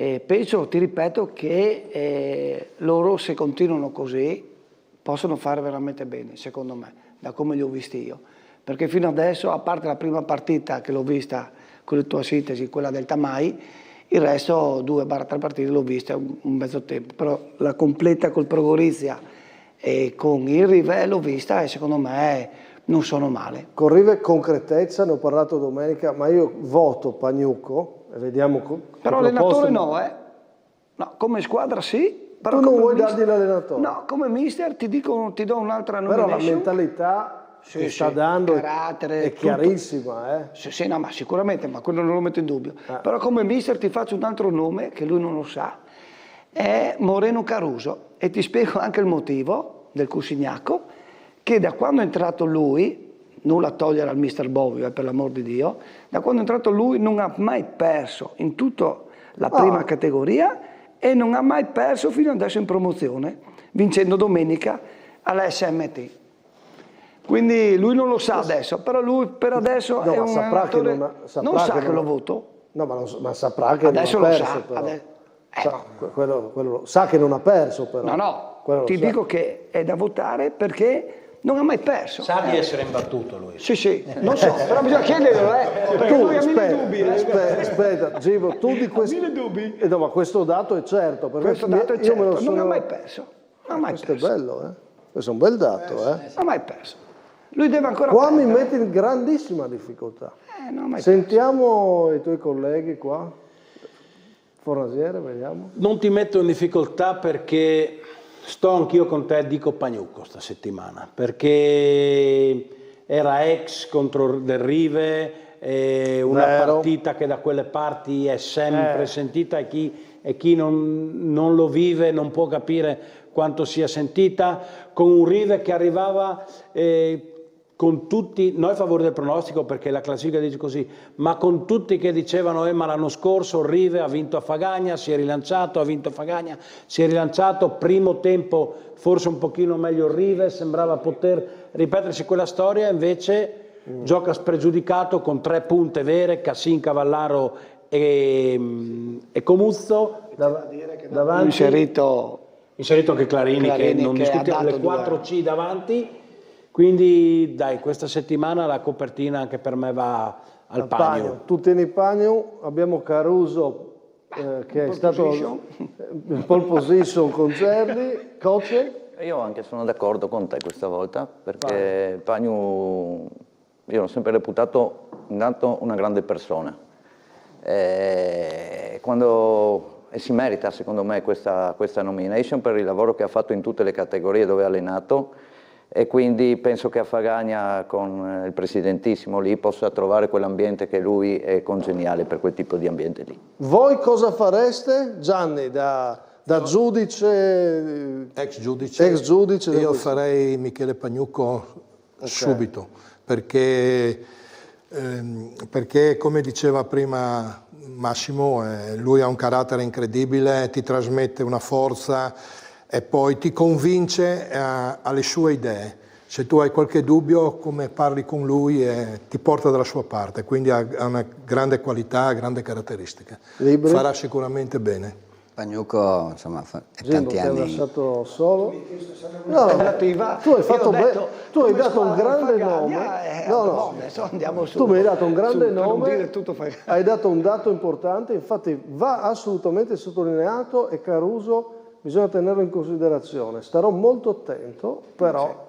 E penso, ti ripeto, che loro se continuano così possono fare veramente bene, secondo me, da come li ho visti io. Perché fino adesso, a parte la prima partita che l'ho vista con la tua sintesi, quella del Tamai, il resto 2-3 partite l'ho vista un mezzo tempo. Però la completa col Pro Gorizia e con il Rive l'ho vista e secondo me non sono male. Con Rive concretezza, ne ho parlato domenica, ma io voto Pagnucco. Vediamo però allenatore no, no, come squadra sì. Però tu non vuoi dargli l'allenatore? No, come mister ti do un'altra nomination. Però la mentalità che sta dando è chiarissima. Sì, no, ma sicuramente, ma quello non lo metto in dubbio. Però come mister ti faccio un altro nome, che lui non lo sa, è Moreno Caruso. E ti spiego anche il motivo del Cusignacco, che da quando è entrato lui, nulla a togliere al mister Bovio, per l'amor di Dio, da quando è entrato lui non ha mai perso in tutta la prima categoria e non ha mai perso fino adesso in promozione, vincendo domenica alla SMT. Quindi lui non lo sa adesso, però lui per adesso è un allenatore, non sa che lo voto. No, ma saprà che adesso non ha lo perso. sa. Quello sa che non ha perso però. No, ti dico che è da votare perché non ha mai perso. Sa di essere imbattuto lui. Sì, non so, però bisogna chiederlo, perché lui ha mille dubbi. Aspetta, Givo, tu di questo... mille dubbi? No, ma questo dato è certo. Perché questo dato è certo, non ha mai perso. Questo è bello, Questo è un bel dato, Non ha mai perso. Lui deve ancora qua mi metti in grandissima difficoltà. Non ha mai Sentiamo i tuoi colleghi qua. Fornasiere, vediamo. Non ti metto in difficoltà perché... sto anch'io con te, dico Pagnucco sta settimana, perché era ex contro del Rive, una partita che da quelle parti è sempre sentita e chi non lo vive non può capire quanto sia sentita, con un Rive che arrivava con tutti, noi a favore del pronostico perché la classifica dice così, ma con tutti che dicevano ma l'anno scorso il Rive ha vinto a Fagagna, si è rilanciato, ha vinto a Fagagna, si è rilanciato, primo tempo forse un pochino meglio il Rive, sembrava poter ripetersi quella storia, invece gioca spregiudicato con 3 punte vere, Cassin, Cavallaro e Comuzzo, davanti, inserito anche Clarini che non discutiamo, le 4C davanti. Quindi dai, questa settimana la copertina anche per me va al Pagno. Tu tieni Pagno, abbiamo Caruso che è stato in pole position con Zerli, Coce. Io anche sono d'accordo con te questa volta, perché Pagno io l'ho sempre reputato intanto una grande persona. E si merita secondo me questa nomination per il lavoro che ha fatto in tutte le categorie dove ha allenato. e quindi penso che a Fagagna con il presidentissimo lì possa trovare quell'ambiente che lui è congeniale per quel tipo di ambiente lì. Voi cosa fareste, Gianni, da giudice? Ex giudice. Io farei Michele Pagnucco subito, perché come diceva prima Massimo, lui ha un carattere incredibile, ti trasmette una forza e poi ti convince alle sue idee. Se tu hai qualche dubbio, come parli con lui, ti porta dalla sua parte, quindi ha una grande qualità, grandi caratteristiche. Libri? Farà sicuramente bene. Pagnucco, insomma, è Gimbo, tanti ti ha anni. lasciato solo? No, tu hai fatto bene, tu hai dato un grande nome. Tu mi hai dato un grande nome, hai dato un dato importante, infatti va assolutamente sottolineato e Caruso bisogna tenerlo in considerazione. Starò molto attento, però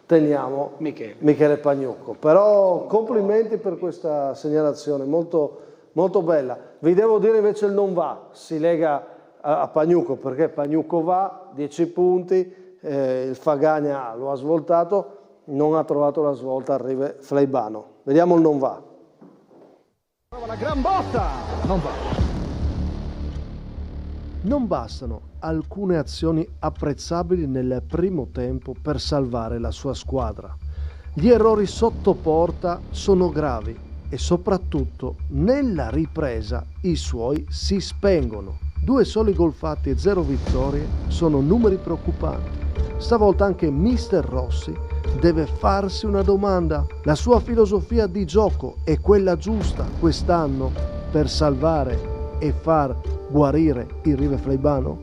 teniamo Michele Pagnucco. Però complimenti per questa segnalazione, molto, molto bella. Vi devo dire invece il non va, si lega a Pagnucco, perché Pagnucco va, 10 punti, il Fagagna lo ha svoltato, non ha trovato la svolta al Rive Fleibano. Vediamo il non va. La gran botta! Non va. Non bastano alcune azioni apprezzabili nel primo tempo per salvare la sua squadra. Gli errori sotto porta sono gravi e soprattutto nella ripresa i suoi si spengono. 2 soli gol fatti e 0 vittorie sono numeri preoccupanti. Stavolta anche Mister Rossi deve farsi una domanda. La sua filosofia di gioco è quella giusta quest'anno per salvare e far guarire il Rive Fleibano?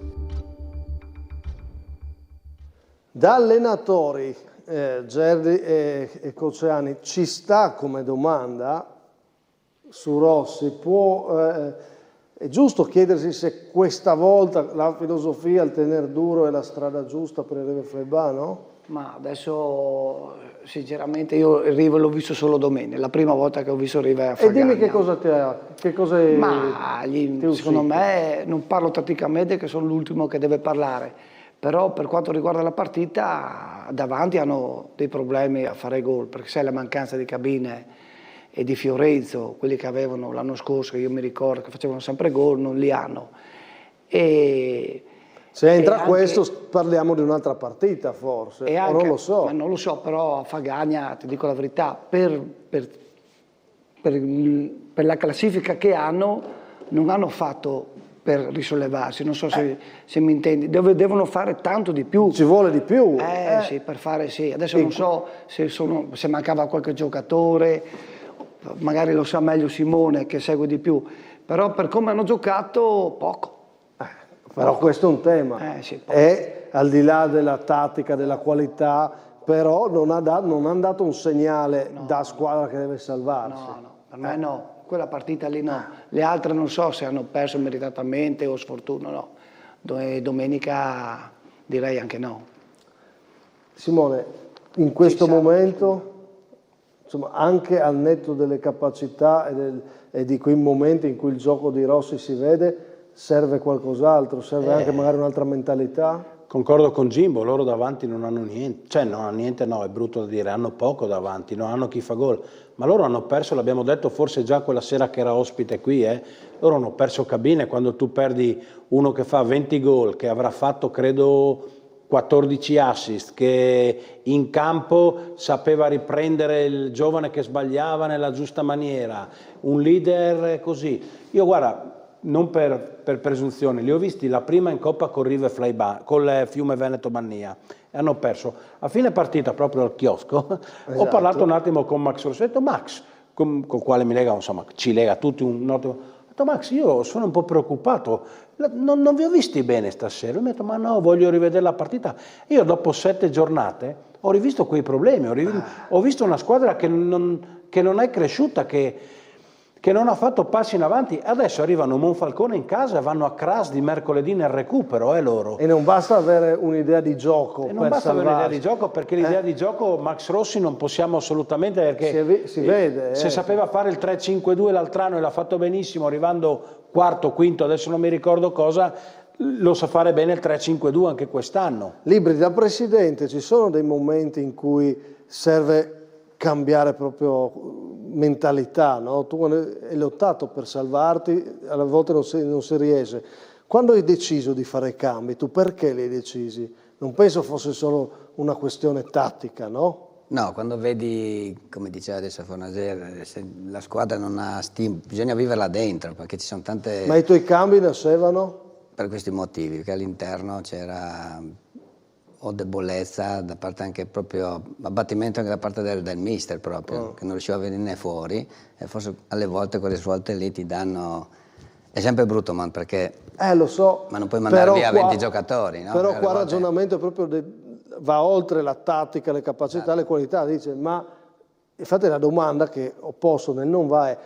Da allenatori, Gerli e Cociani, ci sta come domanda su Rossi, è giusto chiedersi se questa volta la filosofia, il tener duro è la strada giusta per il Rive Fleibano? Ma adesso sinceramente io il Rive l'ho visto solo domenica, la prima volta che ho visto il Rive a Fagagna. E dimmi che cosa secondo me, non parlo tatticamente che sono l'ultimo che deve parlare, però per quanto riguarda la partita davanti hanno dei problemi a fare gol, perché sai la mancanza di cabine e di Fiorenzo, quelli che avevano l'anno scorso, che io mi ricordo che facevano sempre gol, non li hanno. Se entra questo parliamo di un'altra partita forse, o non lo so. Ma non lo so, però a Fagagna, ti dico la verità, per la classifica che hanno, non hanno fatto per risollevarsi, non so se mi intendi, devono fare tanto di più. Ci vuole di più? Sì, per fare sì. Adesso non so se mancava qualche giocatore, magari lo sa meglio Simone che segue di più, però per come hanno giocato poco. Però questo è un tema, è al di là della tattica, della qualità, però non hanno dato un segnale da squadra che deve salvarsi. No, per me no, quella partita lì no. Le altre non so se hanno perso meritatamente o sfortuna, no. Domenica direi anche no. Simone, in questo momento, insomma, anche al netto delle capacità e di quei momenti in cui il gioco di Rossi si vede, serve qualcos'altro, serve anche magari un'altra mentalità? Concordo con Gimbo, loro davanti non hanno niente, cioè no, niente no, è brutto da dire, hanno poco davanti, non hanno chi fa gol, ma loro hanno perso, l'abbiamo detto forse già quella sera che era ospite qui, loro hanno perso cabine. Quando tu perdi uno che fa 20 gol, che avrà fatto credo 14 assist, che in campo sapeva riprendere il giovane che sbagliava nella giusta maniera, un leader così. Io guarda, non per presunzione, li ho visti la prima in Coppa con Rive Fleibano, col Fiume Veneto Bannia, e hanno perso. A fine partita, proprio al chiosco, ho parlato un attimo con Max Rossi, ho detto Max, con quale mi lega, insomma, ci lega tutti un attimo. Ho detto Max, io sono un po' preoccupato, non vi ho visti bene stasera. Mi ha detto ma no, voglio rivedere la partita. Io dopo 7 giornate ho rivisto quei problemi, ho visto una squadra che non è cresciuta, che non ha fatto passi in avanti. Adesso arrivano Monfalcone in casa e vanno a Cras di mercoledì nel recupero, loro. E non basta avere un'idea di gioco non basta avere un'idea di gioco, perché l'idea di gioco Max Rossi non possiamo assolutamente, perché si vede. Se sapeva fare il 3-5-2 l'altro anno e l'ha fatto benissimo, arrivando quarto, quinto, adesso non mi ricordo cosa, lo sa fare bene il 3-5-2 anche quest'anno. Libri, da presidente ci sono dei momenti in cui serve cambiare proprio mentalità, no? Tu hai lottato per salvarti, alle volte non si riesce. Quando hai deciso di fare cambi, tu perché li hai decisi? Non penso fosse solo una questione tattica, no? No, quando vedi, come diceva adesso Fornaser, se la squadra non ha stimolo, bisogna viverla dentro, perché ci sono tante... Ma i tuoi cambi nascevano? Per questi motivi, perché all'interno c'era o debolezza da parte anche proprio, abbattimento anche da parte del mister proprio, che non riusciva a venirne fuori, e forse alle volte quelle svolte lì ti danno... È sempre brutto, man, perché... Lo so. Ma non puoi mandare via 20 giocatori, no? Però qua il ragionamento è proprio va oltre la tattica, le capacità, le qualità. Dice, ma infatti la domanda che ho posto nel non va è: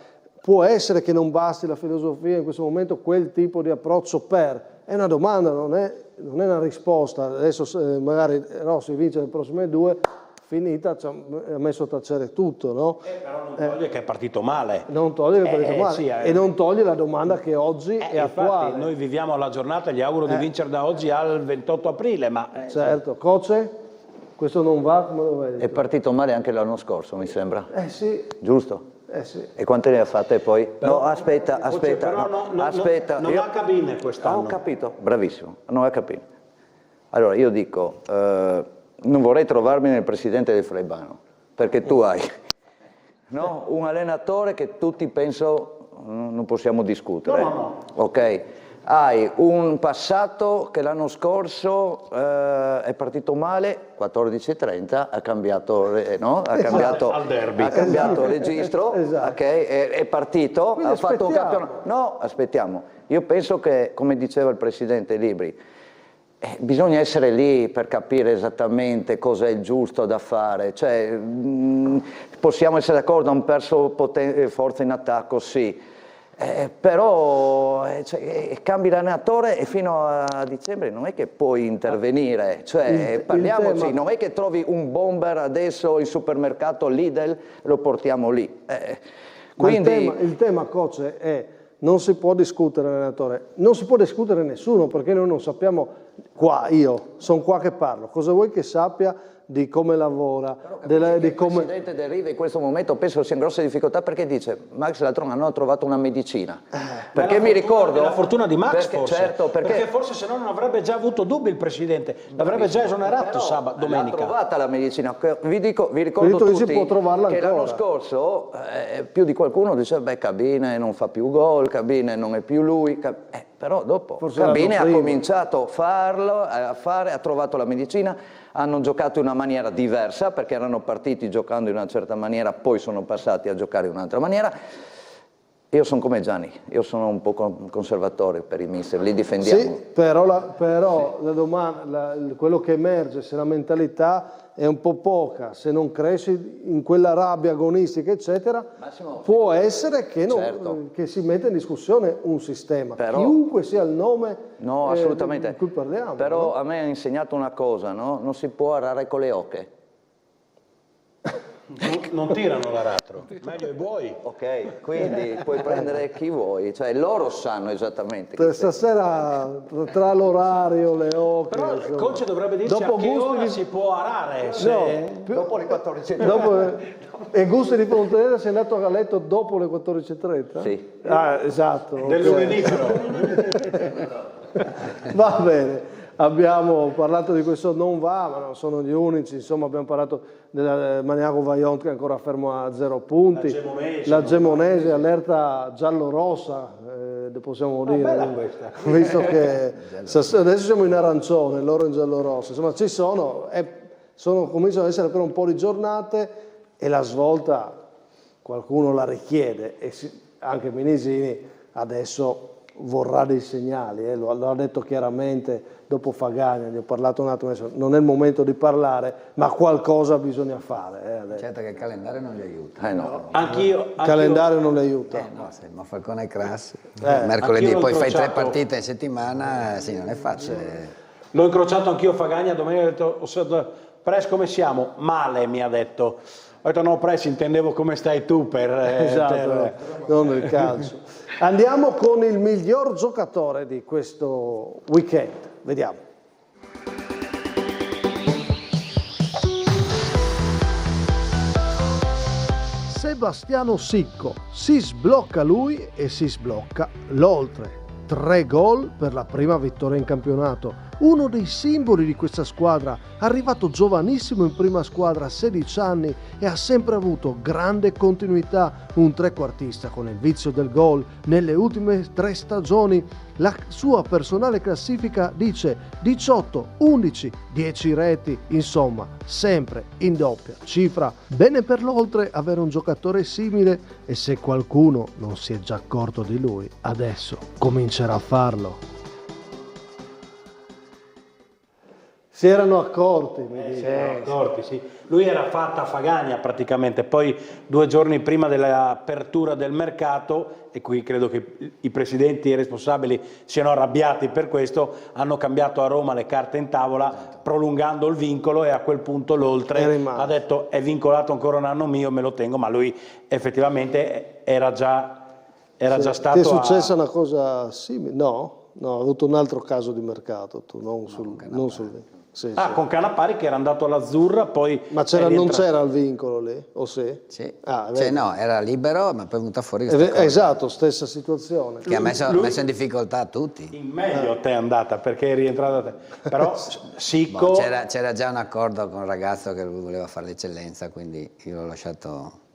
può essere che non basti la filosofia in questo momento, quel tipo di approccio per? È una domanda, non è una risposta. Adesso magari Rossi vince le prossime 2, finita, ci ha messo a tacere tutto, no? Però non toglie che è partito male. Non toglie che è partito male. Sì, e non toglie la domanda che oggi è attuale. Infatti noi viviamo la giornata, gli auguro di vincere da oggi al 28 aprile, ma... Certo. Coce, questo non va, come lo vedi? È partito male anche l'anno scorso, mi sembra. Sì. Giusto? Sì. E quante ne ha fatte poi? Però, no, aspetta. Aspetta. Non ha cabine quest'anno. Ho capito, bravissimo, non ha cabine. Allora io dico, non vorrei trovarmi nel presidente del Freiburg, perché tu hai un allenatore che tutti penso non possiamo discutere. No. Ok? Hai un passato che l'anno scorso è partito male, 14:30, ha cambiato, al derby. Ha cambiato registro, Esatto. Okay? È partito, Quindi ha fatto un aspettiamo. campionato. No, aspettiamo. Io penso che, come diceva il presidente Libri, bisogna essere lì per capire esattamente cosa è il giusto da fare. Cioè, possiamo essere d'accordo, hanno perso forza in attacco, sì. Però cambi l'allenatore e fino a dicembre non è che puoi intervenire, cioè parliamoci, non è che trovi un bomber adesso in supermercato Lidl e lo portiamo lì. Quindi... il tema coach è: non si può discutere l'allenatore, non si può discutere nessuno, perché noi non sappiamo, io sono qua che parlo, cosa vuoi che sappia di come lavora, il presidente del Rive in questo momento penso sia in grosse difficoltà, perché dice: Max l'altro anno ha trovato una medicina, perché mi ricordo... È la fortuna di Max, perché, forse, certo, perché forse se no non avrebbe già avuto dubbi il presidente, l'avrebbe già esonerato domenica. L'ha trovata la medicina, vi ricordo tutti si può trovarla che ancora. L'anno scorso più di qualcuno diceva: Cabine non fa più gol, Cabine non è più lui, però dopo Forse Cabine ha prima. cominciato ha trovato la medicina, hanno giocato in una maniera diversa, perché erano partiti giocando in una certa maniera, poi sono passati a giocare in un'altra maniera. Io sono come Gianni, io sono un po' conservatore per i mister, li difendiamo. Sì, però la domanda, quello che emerge, se la mentalità è un po' poca, se non cresci in quella rabbia agonistica, eccetera, Massimo, può essere che, certo. che si metta in discussione un sistema, Però, chiunque sia il nome no, assolutamente. di cui parliamo. Però no? a me ha insegnato una cosa, no? Non si può arare con le oche. Non tirano l'aratro, meglio i buoi. Ok, quindi puoi prendere chi vuoi, cioè loro sanno esattamente. Per stasera tra l'orario, le oche... Però il coach dovrebbe dirci dopo a che ora si può arare. Dopo le 14:30. E Gusti di Fontenera sei andato a letto dopo le 14:30? Sì. Esatto. Del lunedì però. Va bene. Abbiamo parlato di questo non va, ma non sono gli unici, insomma abbiamo parlato del Maniaco Vaillant che è ancora fermo a 0 punti, la Gemonese allerta giallo-rossa, possiamo dire, bella questa. Visto che adesso siamo in arancione, loro in giallo-rosso, insomma ci cominciano ad essere per un po' di giornate e la svolta qualcuno la richiede e anche Minisini adesso vorrà dei segnali, lo ha detto chiaramente dopo Fagagna, gli ho parlato un attimo, adesso non è il momento di parlare, ma qualcosa bisogna fare. Certo che il calendario non li aiuta. No. Anch'io. Il calendario non li aiuta. No, ma Falcone è Crass, mercoledì poi fai 3 partite in settimana, sì, non è facile. L'ho incrociato anch'io Fagagna, domenica ho detto, Pres come siamo? Male, mi ha detto. detto no, Pressi, intendevo come stai tu per... Esatto, non nel calcio. Andiamo con il miglior giocatore di questo weekend, vediamo. Sebastiano Sicco, si sblocca lui e si sblocca l'Oltre. 3 gol per la prima vittoria in campionato. Uno dei simboli di questa squadra, arrivato giovanissimo in prima squadra a 16 anni e ha sempre avuto grande continuità, un trequartista con il vizio del gol nelle ultime 3 stagioni. La sua personale classifica dice 18, 11, 10 reti, insomma, sempre in doppia cifra. Bene per l'Oltre avere un giocatore simile e se qualcuno non si è già accorto di lui, adesso comincerà a farlo. Si erano accorti, sì. Lui era fatta a Fagagna praticamente, poi 2 giorni prima dell'apertura del mercato, e qui credo che i presidenti e i responsabili siano arrabbiati per questo, hanno cambiato a Roma le carte in tavola, prolungando il vincolo, e a quel punto l'Oltre ha detto è vincolato ancora un anno mio, me lo tengo, ma lui effettivamente era già stato... Ti è successa una cosa simile? No, ha avuto un altro caso di mercato, tu, non sul sì, con Canapari che era andato all'Azzurra, poi... Ma non c'era il vincolo lì, o sì? Sì. No, era libero, ma poi è venuta fuori questa cosa. Esatto, stessa situazione. Che ha messo in difficoltà tutti. In meglio te è andata, perché è rientrata te. Però Sicco... C'era già un accordo con il ragazzo che voleva fare l'eccellenza, quindi io l'ho lasciato...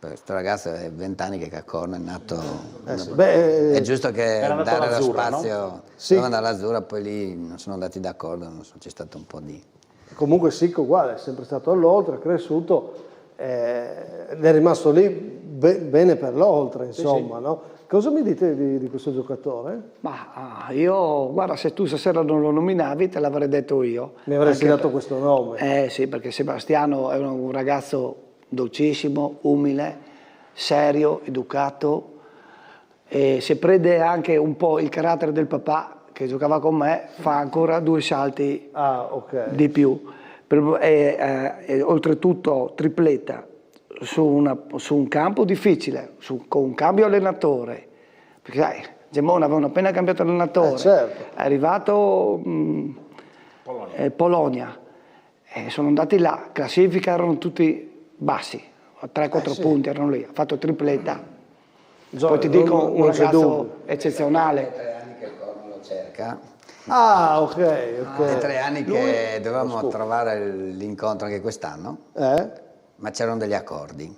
Questo ragazzo è 20 anni che a Corno è nato, è giusto che dare lo spazio, no? Sì. Doveva andare all'Azzurra, poi lì non sono andati d'accordo, c'è stato un po' di... Comunque Sicco uguale, è sempre stato all'Oltre, è cresciuto, è rimasto lì bene per l'Oltre, insomma, sì. No? Cosa mi dite di questo giocatore? Ma io, guarda, se tu stasera non lo nominavi te l'avrei detto io. Mi avresti dato questo nome? Sì, perché Sebastiano è un ragazzo dolcissimo, umile, serio, educato, e se prende anche un po' il carattere del papà che giocava con me, fa ancora 2 salti di più. Oltretutto tripletta su un campo difficile, con un cambio allenatore, perché sai, Gemona avevano appena cambiato allenatore, certo. È arrivato Polonia, sono andati là, classifica erano tutti bassi, 3-4 punti erano lì, ha fatto tripletta. Poi ti dico un ragazzo eccezionale. 3 anni che il Corno lo cerca. Ok. È 3 anni che dovevamo trovare l'incontro anche quest'anno, ma c'erano degli accordi.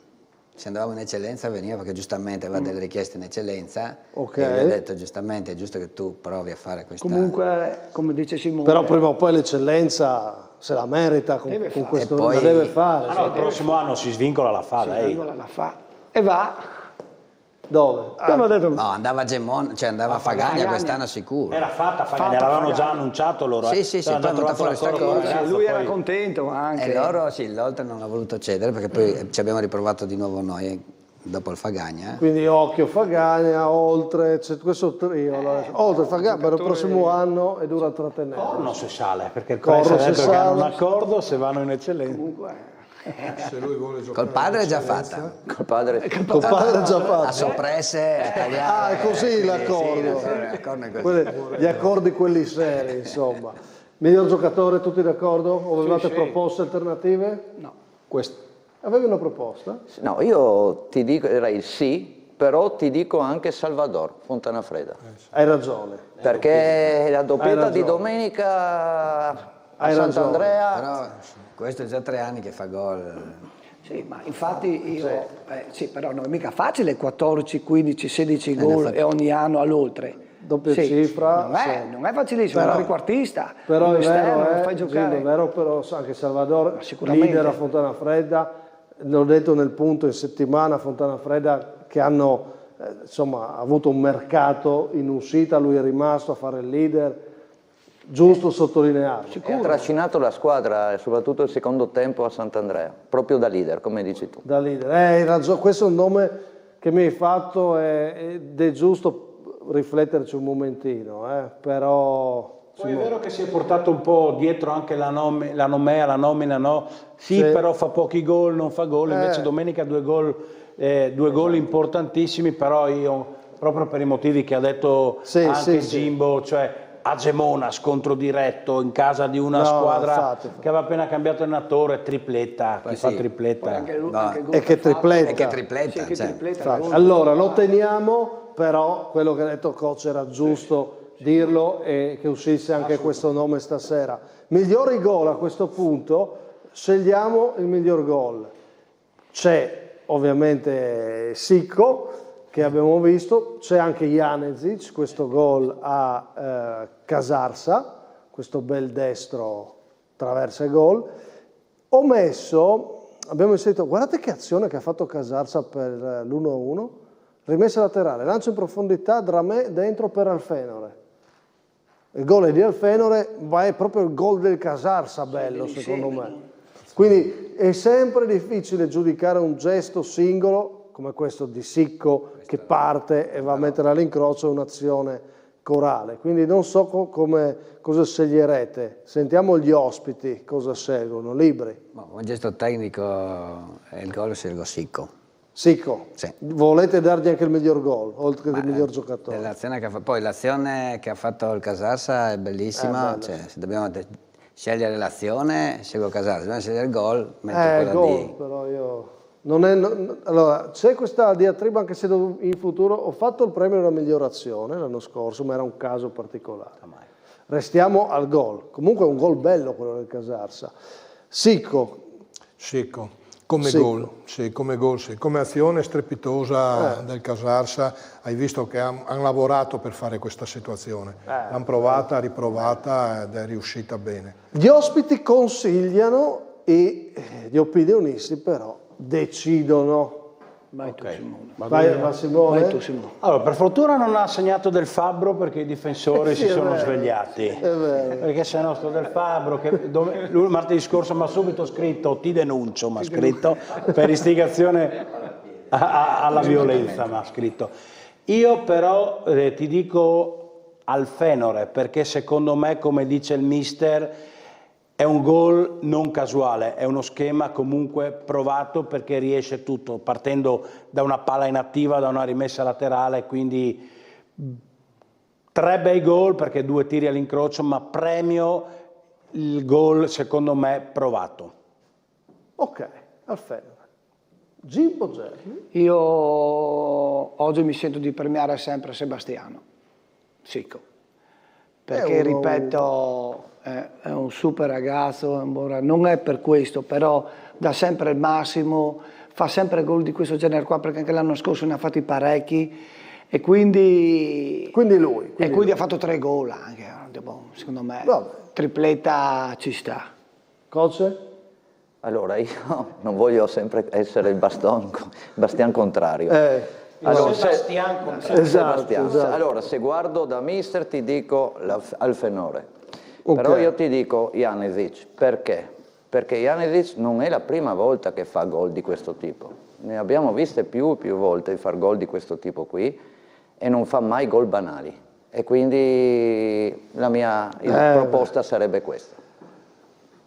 Se andavamo in eccellenza veniva perché giustamente aveva delle richieste in eccellenza, e gli ho detto giustamente è giusto che tu provi a fare questa... Comunque, come dice Simone... Però prima o poi l'eccellenza se la merita con questo, la deve fare. Il prossimo anno si svincola, la fa, e va. Dove? No, andava a Gemona, cioè andava a Fagagna quest'anno sicuro. Era fatta a Fagagna, l'avevano già annunciato loro. Sì, poi è venuta fuori questa cosa. Lui era contento anche. E loro, l'Oltre non ha voluto cedere perché poi ci abbiamo riprovato di nuovo noi dopo il Fagagna. Quindi occhio Fagagna, Oltre, c'è questo trio. Oltre Fagagna per il prossimo anno è dura trattenere. Corno se sale, perché il Corno ha detto che hanno un accordo se vanno in eccellenza. Comunque... Se lui vuole giocare col padre è già fatta. Col padre è già fatta. A soppresse, a tagliare. È così l'accordo. Gli accordi quelli seri, insomma. Miglior giocatore, tutti d'accordo? O avevate proposte alternative? No. Avevi una proposta? No, io ti direi sì, però ti dico anche Salvador Fontanafredda. Hai ragione. Perché la doppietta di domenica a Sant'Andrea... Però questo è già 3 anni che fa gol. Sì, ma infatti io... sì, però non è mica facile 14, 15, 16 gol e ogni anno all'Oltre. Doppia cifra. Non è facilissimo, è un trequartista. Però fai giocare. È vero, però anche Salvador, leader a Fontanafredda, l'ho detto nel punto in settimana, Fontanafredda che hanno avuto un mercato in uscita, lui è rimasto a fare il leader. Giusto sottolinearlo. Ha trascinato la squadra, soprattutto il secondo tempo a Sant'Andrea, proprio da leader, come dici tu. Da leader, hai ragione, questo è un nome che mi hai fatto ed è giusto rifletterci un momentino, però Poi è vero che si è portato un po' dietro anche la nomea, no? Sì, però fa pochi gol, non fa gol, invece domenica due gol importantissimi, però io, proprio per i motivi che ha detto anche Jimbo, cioè Agemona, scontro diretto in casa di una squadra che aveva appena cambiato allenatore, tripletta, chi fa tripletta? E che tripletta. Allora, lo teniamo, però quello che ha detto coach era giusto dirlo e che uscisse anche questo nome stasera. Migliori gol a questo punto, scegliamo il miglior gol. C'è ovviamente Sicco, che abbiamo visto, c'è anche Janezic, questo gol a Casarsa, questo bel destro attraversa il gol. Abbiamo inserito, guardate che azione che ha fatto Casarsa per l'1-1, rimessa laterale, lancio in profondità, Dramé dentro per Alfenore. Il gol è di Alfenore, ma è proprio il gol del Casarsa bello, secondo me. Quindi è sempre difficile giudicare un gesto singolo, come questo di Sicco, che parte e va a mettere all'incrocio un'azione corale. Quindi non so cosa sceglierete. Sentiamo gli ospiti cosa scelgono, libri. Un gesto tecnico e il gol scelgo Sicco. Sicco, sì. Volete dargli anche il miglior gol, oltre che il miglior giocatore? Poi l'azione che ha fatto il Casarsa è bellissima, se dobbiamo scegliere l'azione, scelgo Casarsa, se dobbiamo scegliere il gol, metto quella di... Però io... Allora, c'è questa diatriba, anche se in futuro ho fatto il premio della miglior azione l'anno scorso, ma era un caso particolare. Restiamo al gol. Comunque è un gol bello quello del Casarsa. Sicco. Come gol, come azione strepitosa del Casarsa, hai visto che hanno lavorato per fare questa situazione, l'hanno provata, riprovata ed è riuscita bene. Gli ospiti consigliano e gli opinionisti però decidono. Vai tu, Simone. Vai Simone. Vai tu, Simone. Allora, per fortuna non ha segnato Del Fabbro perché i difensori si sono svegliati. È vero. Perché se no sto Del Fabbro, che lui martedì scorso mi ha subito scritto, ti denuncio, mi ha scritto, per istigazione alla violenza mi ha scritto. Io però ti dico Alfenore, perché secondo me, come dice il mister, è un gol non casuale, è uno schema comunque provato perché riesce tutto, partendo da una palla inattiva, da una rimessa laterale, quindi 3 bei gol perché 2 tiri all'incrocio, ma premio il gol secondo me provato. Ok, Alfenore. Jimbo Gerli. Io oggi mi sento di premiare sempre Sebastiano Sicco, perché ripeto... È un super ragazzo, non è per questo, però dà sempre il massimo, fa sempre gol di questo genere qua, perché anche l'anno scorso ne ha fatti parecchi e quindi lui. E quindi ha fatto 3 gol anche, secondo me. Tripletta ci sta. Coach? Allora, io non voglio sempre essere il bastian contrario. Allora, Sebastiano. Allora, se guardo da mister ti dico Alfenore. Però io ti dico Janezic, perché? Perché Janezic non è la prima volta che fa gol di questo tipo. Ne abbiamo viste più volte far gol di questo tipo qui e non fa mai gol banali. E quindi la mia proposta sarebbe questa.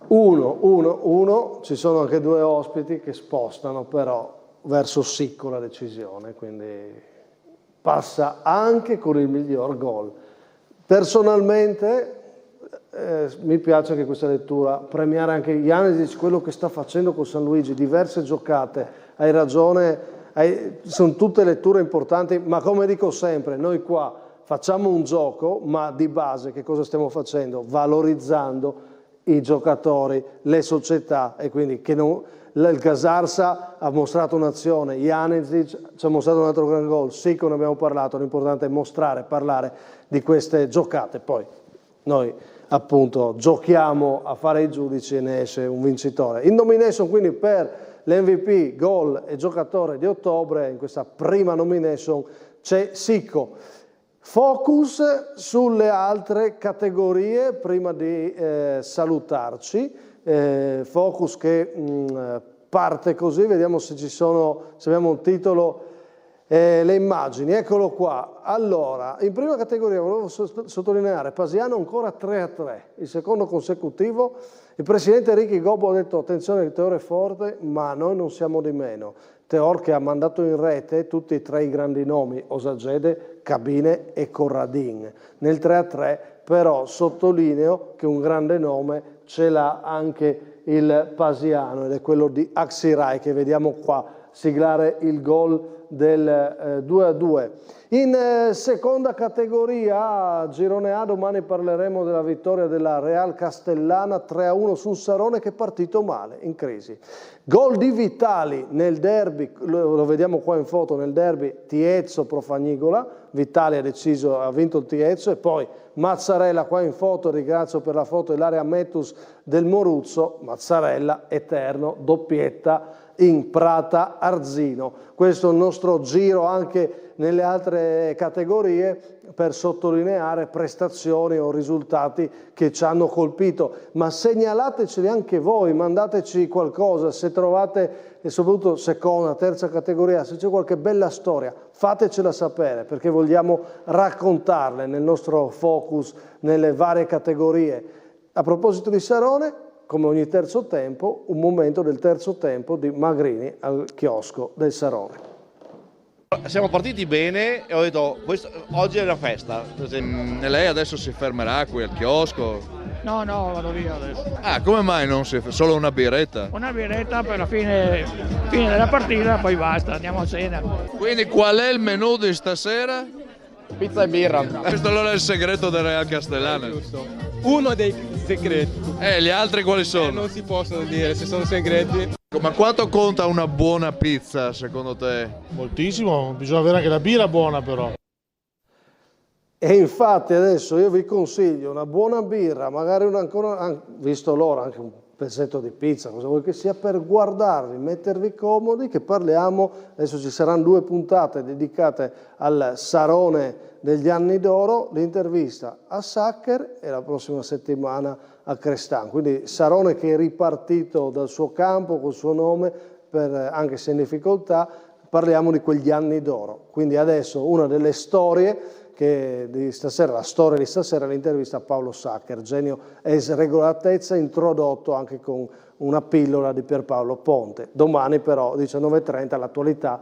1-1-1, ci sono anche 2 ospiti che spostano però verso Sicco la decisione, quindi passa anche con il miglior gol. Personalmente mi piace anche questa lettura, premiare anche Janezic, quello che sta facendo con San Luigi, diverse giocate, hai ragione, sono tutte letture importanti, ma come dico sempre, noi qua facciamo un gioco, ma di base che cosa stiamo facendo? Valorizzando i giocatori, le società, e quindi il Casarsa ha mostrato un'azione, Janezic ci ha mostrato un altro gran gol, Sicco ne abbiamo parlato, l'importante è mostrare, parlare di queste giocate, poi noi appunto giochiamo a fare i giudici e ne esce un vincitore. In nomination quindi per l'MVP, gol e giocatore di ottobre, in questa prima nomination c'è Sicco. Focus sulle altre categorie prima di salutarci, focus che parte così, vediamo se abbiamo un titolo. le immagini, eccolo qua. Allora, in prima categoria volevo sottolineare Pasiano ancora 3-3, il secondo consecutivo. Il presidente Ricky Gobbo ha detto attenzione il Teor è forte, ma noi non siamo di meno. Teor che ha mandato in rete tutti e tre i grandi nomi, Osagede, Cabine e Corradin. Nel 3-3 però sottolineo che un grande nome ce l'ha anche il Pasiano ed è quello di Axirai che vediamo qua siglare il gol del 2-2. In seconda categoria, Girone A, domani parleremo della vittoria della Real Castellana 3-1 sul Sarone che è partito male, in crisi. Gol di Vitali nel derby, lo vediamo qua in foto, nel derby Tiezzo-Profagnigola, Vitali ha vinto il Tiezzo e poi Mazzarella qua in foto, ringrazio per la foto Ilaria Mettus del Moruzzo, Mazzarella eterno, doppietta in Prata Arzino. Questo è il nostro giro anche nelle altre categorie per sottolineare prestazioni o risultati che ci hanno colpito, ma segnalateceli anche voi, mandateci qualcosa, se trovate, e soprattutto seconda, terza categoria, se c'è qualche bella storia, fatecela sapere perché vogliamo raccontarle nel nostro focus, nelle varie categorie. A proposito di Sarone, come ogni terzo tempo, un momento del terzo tempo di Magrini al chiosco del Sarone. Siamo partiti bene e ho detto oggi è una festa. E lei adesso si fermerà qui al chiosco? No, vado via adesso. Ah, come mai non si solo una birretta? Una birretta per la fine della partita, poi basta, andiamo a cena. Quindi qual è il menù di stasera? Pizza e birra. Questo allora è il segreto del Real Castellana. Uno dei segreti. Gli altri quali sono? Non si possono dire se sono segreti. Ma quanto conta una buona pizza secondo te? Moltissimo, bisogna avere anche la birra buona però. E infatti adesso io vi consiglio una buona birra, magari visto l'ora, anche un pezzetto di pizza, cosa vuoi che sia, per guardarvi, mettervi comodi, che parliamo, adesso ci saranno 2 puntate dedicate al Sarone degli anni d'oro, l'intervista a Sacher e la prossima settimana a Crestan. Quindi Sarone che è ripartito dal suo campo col suo nome, anche se in difficoltà, parliamo di quegli anni d'oro. Quindi adesso una delle storie di stasera, la storia di stasera, l'intervista a Paolo Sacher, genio e sregolatezza, introdotto anche con una pillola di Pierpaolo Ponte. Domani però, 19:30, l'attualità,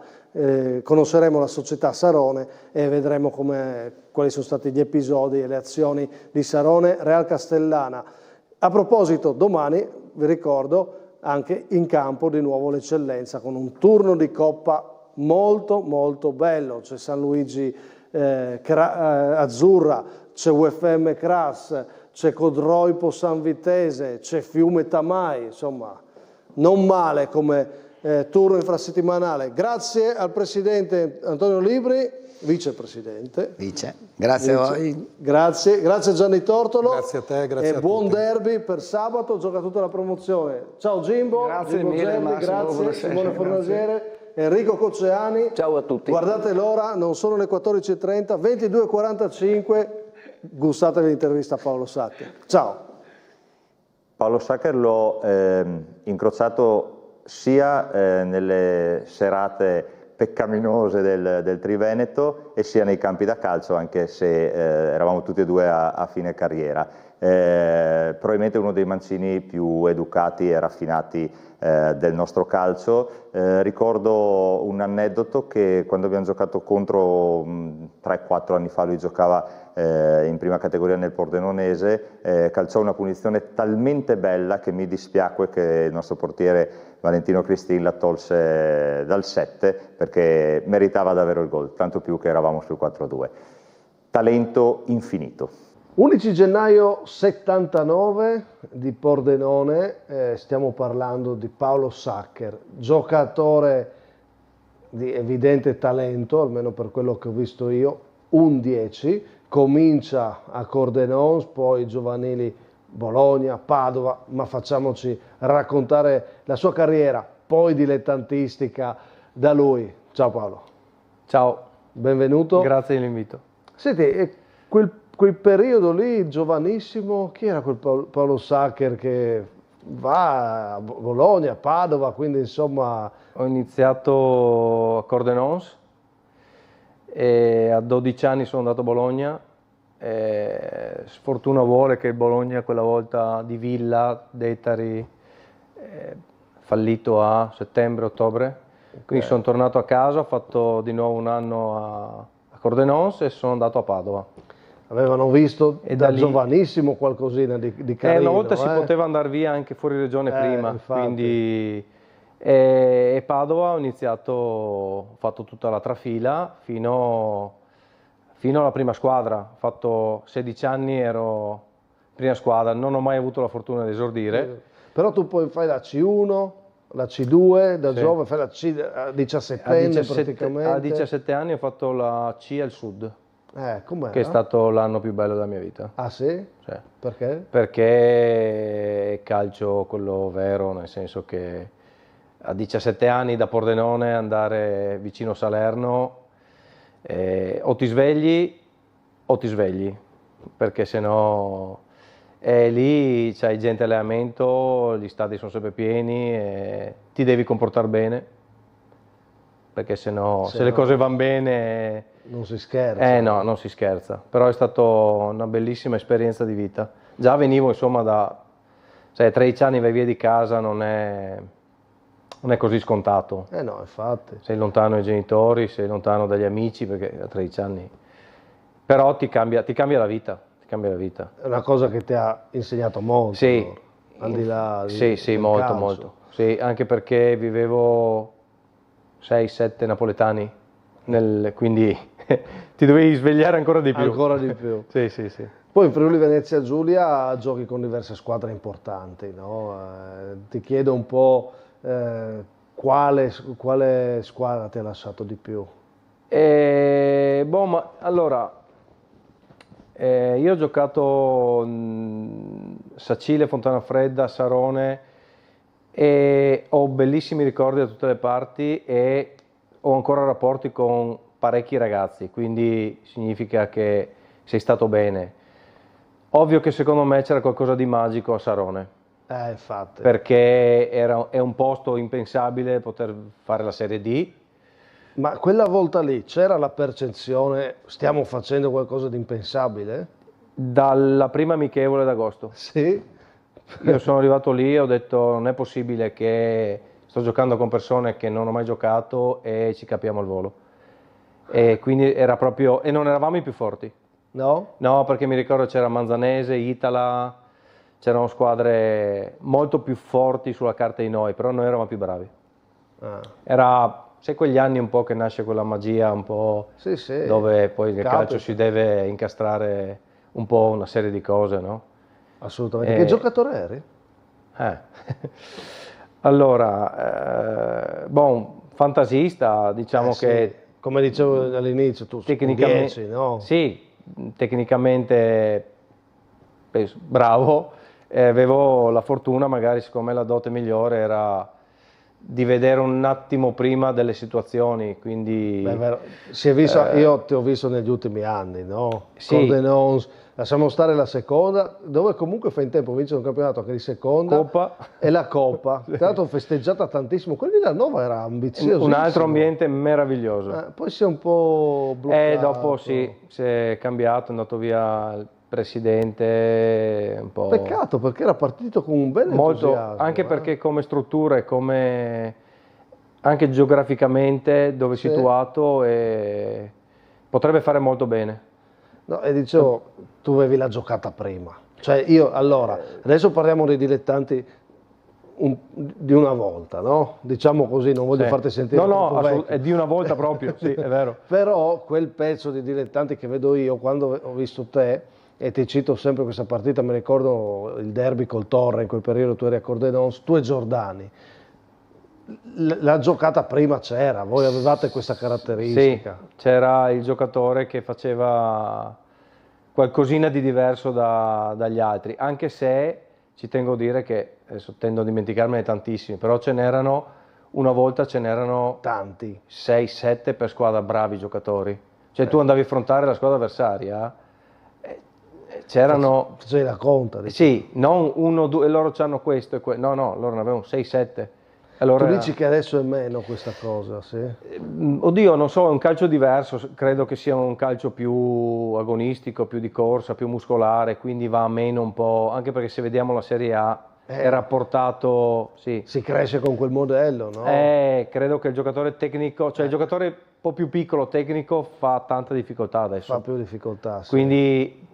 conosceremo la società Sarone e vedremo quali sono stati gli episodi e le azioni di Sarone Real Castellana. A proposito, domani, vi ricordo, anche in campo di nuovo l'eccellenza con un turno di Coppa molto molto bello. C'è San Luigi Azzurra, c'è UFM Cras, c'è Codroipo San Vitese, c'è Fiume Tamai, insomma non male come turno infrasettimanale. Grazie al presidente Antonio Libri, vicepresidente. Grazie a voi. Grazie a Gianni Tortolo. Grazie a te, grazie a tutti. Buon derby per sabato, gioca tutta la promozione. Ciao Jimbo. Grazie Jimbo mille, Gerli, Massimo, grazie Simone Fornasiere. Enrico Cocceani. Ciao a tutti. Guardate l'ora, non sono le 14:30, 22:45, gustatevi l'intervista a Paolo Sacher. Ciao. Paolo Sacher l'ho incrociato sia nelle serate peccaminose del Triveneto e sia nei campi da calcio, anche se eravamo tutti e due a fine carriera. Probabilmente uno dei mancini più educati e raffinati del nostro calcio. Ricordo un aneddoto che quando abbiamo giocato contro 3-4 anni fa, lui giocava in prima categoria nel Pordenonese, calciò una punizione talmente bella che mi dispiacque che il nostro portiere Valentino Cristin la tolse dal 7 perché meritava davvero il gol, tanto più che eravamo sul 4-2. Talento infinito. 11 gennaio 79 di Pordenone, stiamo parlando di Paolo Sacher, giocatore di evidente talento, almeno per quello che ho visto io, un 10, comincia a Cordenons, poi giovanili Bologna, Padova, ma facciamoci raccontare la sua carriera, poi dilettantistica da lui. Ciao Paolo. Ciao. Benvenuto. Grazie dell'invito. Senti, quel periodo lì, giovanissimo, chi era quel Paolo Sacher che va a Bologna, Padova, quindi insomma... Ho iniziato a Cordenons e a 12 anni sono andato a Bologna. Sfortuna vuole che il Bologna quella volta di Villa, Detari, fallito a settembre-ottobre, quindi sono tornato a casa, ho fatto di nuovo un anno a Cordenons e sono andato a Padova. Avevano visto da lì, giovanissimo qualcosina di carino. Una volta si poteva andare via anche fuori regione prima, infatti. quindi e Padova ho fatto tutta la trafila fino alla prima squadra. Ho fatto 16 anni, ero prima squadra, non ho mai avuto la fortuna di esordire. Però tu poi fai la C1, la C2, da giovane fai la C a 17enne praticamente. A 17 anni ho fatto la C al Sud, com'era? che è stato l'anno più bello della mia vita. Ah sì? Sì. Perché? Perché calcio quello vero, nel senso che a 17 anni da Pordenone andare vicino Salerno, o ti svegli, perché sennò lì c'hai gente allenamento, gli stadi sono sempre pieni e ti devi comportare bene, perché sennò se le cose vanno bene non si scherza. No, non si scherza, però è stata una bellissima esperienza di vita. Già venivo insomma da 13 anni vai via di casa, non è così scontato. No, infatti. Sei lontano dai genitori, sei lontano dagli amici, perché a 13 anni. Però ti cambia la vita, È una cosa che ti ha insegnato molto. Sì. Al di là Sì, molto, calcio. molto. Sì, anche perché vivevo 6-7 napoletani, quindi ti dovevi svegliare ancora di più. Ancora di più. Sì. Poi in Friuli Venezia Giulia giochi con diverse squadre importanti, no? Ti chiedo un po' quale squadra ti ha lasciato di più? Io ho giocato Sacile, Fontanafredda, Sarone e ho bellissimi ricordi da tutte le parti e ho ancora rapporti con parecchi ragazzi, quindi significa che sei stato bene. Ovvio che secondo me c'era qualcosa di magico a Sarone. Infatti. Perché è un posto impensabile poter fare la Serie D. Ma quella volta lì c'era la percezione, stiamo facendo qualcosa di impensabile? Dalla prima amichevole d'agosto. Sì? Io sono arrivato lì e ho detto non è possibile che sto giocando con persone che non ho mai giocato e ci capiamo al volo. E quindi era proprio... e non eravamo i più forti. No? No, perché mi ricordo c'era Manzanese, Itala, c'erano squadre molto più forti sulla carta di noi, però noi eravamo più bravi. Sai quegli anni un po' che nasce quella magia, un po' sì, dove poi nel calcio si deve incastrare un po' una serie di cose, no? Assolutamente. Che giocatore eri? Allora, fantasista, diciamo che... Come dicevo all'inizio, tu tecnicamente, 10, no? Sì, tecnicamente bravo, avevo la fortuna, magari secondo me la dote migliore era di vedere un attimo prima delle situazioni, quindi... Si è visto, io ti ho visto negli ultimi anni, no? Sì. Cordenons, lasciamo stare la seconda, dove comunque fai in tempo a vincere un campionato anche di seconda. Coppa. E la Coppa, tra l'altro festeggiata tantissimo, quel Villanova era ambizioso. Un altro ambiente meraviglioso. Poi si è un po' bloccato. Dopo sì, si è cambiato, è andato via il presidente un po'... Peccato, perché era partito con un bel entusiasmo. Anche perché come struttura e come anche geograficamente dove è situato potrebbe fare molto bene. No, e dicevo, tu avevi la giocata prima. Cioè io, allora, adesso parliamo dei dilettanti di una volta, no? Diciamo così, non voglio farti sentire è di una volta proprio, sì, è vero. Però quel pezzo di dilettanti che vedo io quando ho visto te, e ti cito sempre questa partita, mi ricordo il derby col Torre, in quel periodo tu eri a Cordenons, tu e Giordani. La giocata prima c'era, voi avevate questa caratteristica. Sì, c'era il giocatore che faceva qualcosina di diverso dagli altri, anche se ci tengo a dire che, adesso tendo a dimenticarmene tantissimi, però una volta ce n'erano tanti, 6-7 per squadra, bravi giocatori. Cioè tu andavi a affrontare la squadra avversaria, c'erano... Facevi la conta. Sì, non 1, 2, loro c'hanno questo e quello, no, loro ne avevano 6-7. Allora, tu dici che adesso è meno questa cosa, sì? Oddio, non so, è un calcio diverso, credo che sia un calcio più agonistico, più di corsa, più muscolare, quindi va a meno un po', anche perché se vediamo la Serie A è rapportato, sì. Si cresce con quel modello, no? Credo che il giocatore tecnico, cioè il giocatore un po' più piccolo tecnico fa tanta difficoltà adesso. Fa più difficoltà, sì. Quindi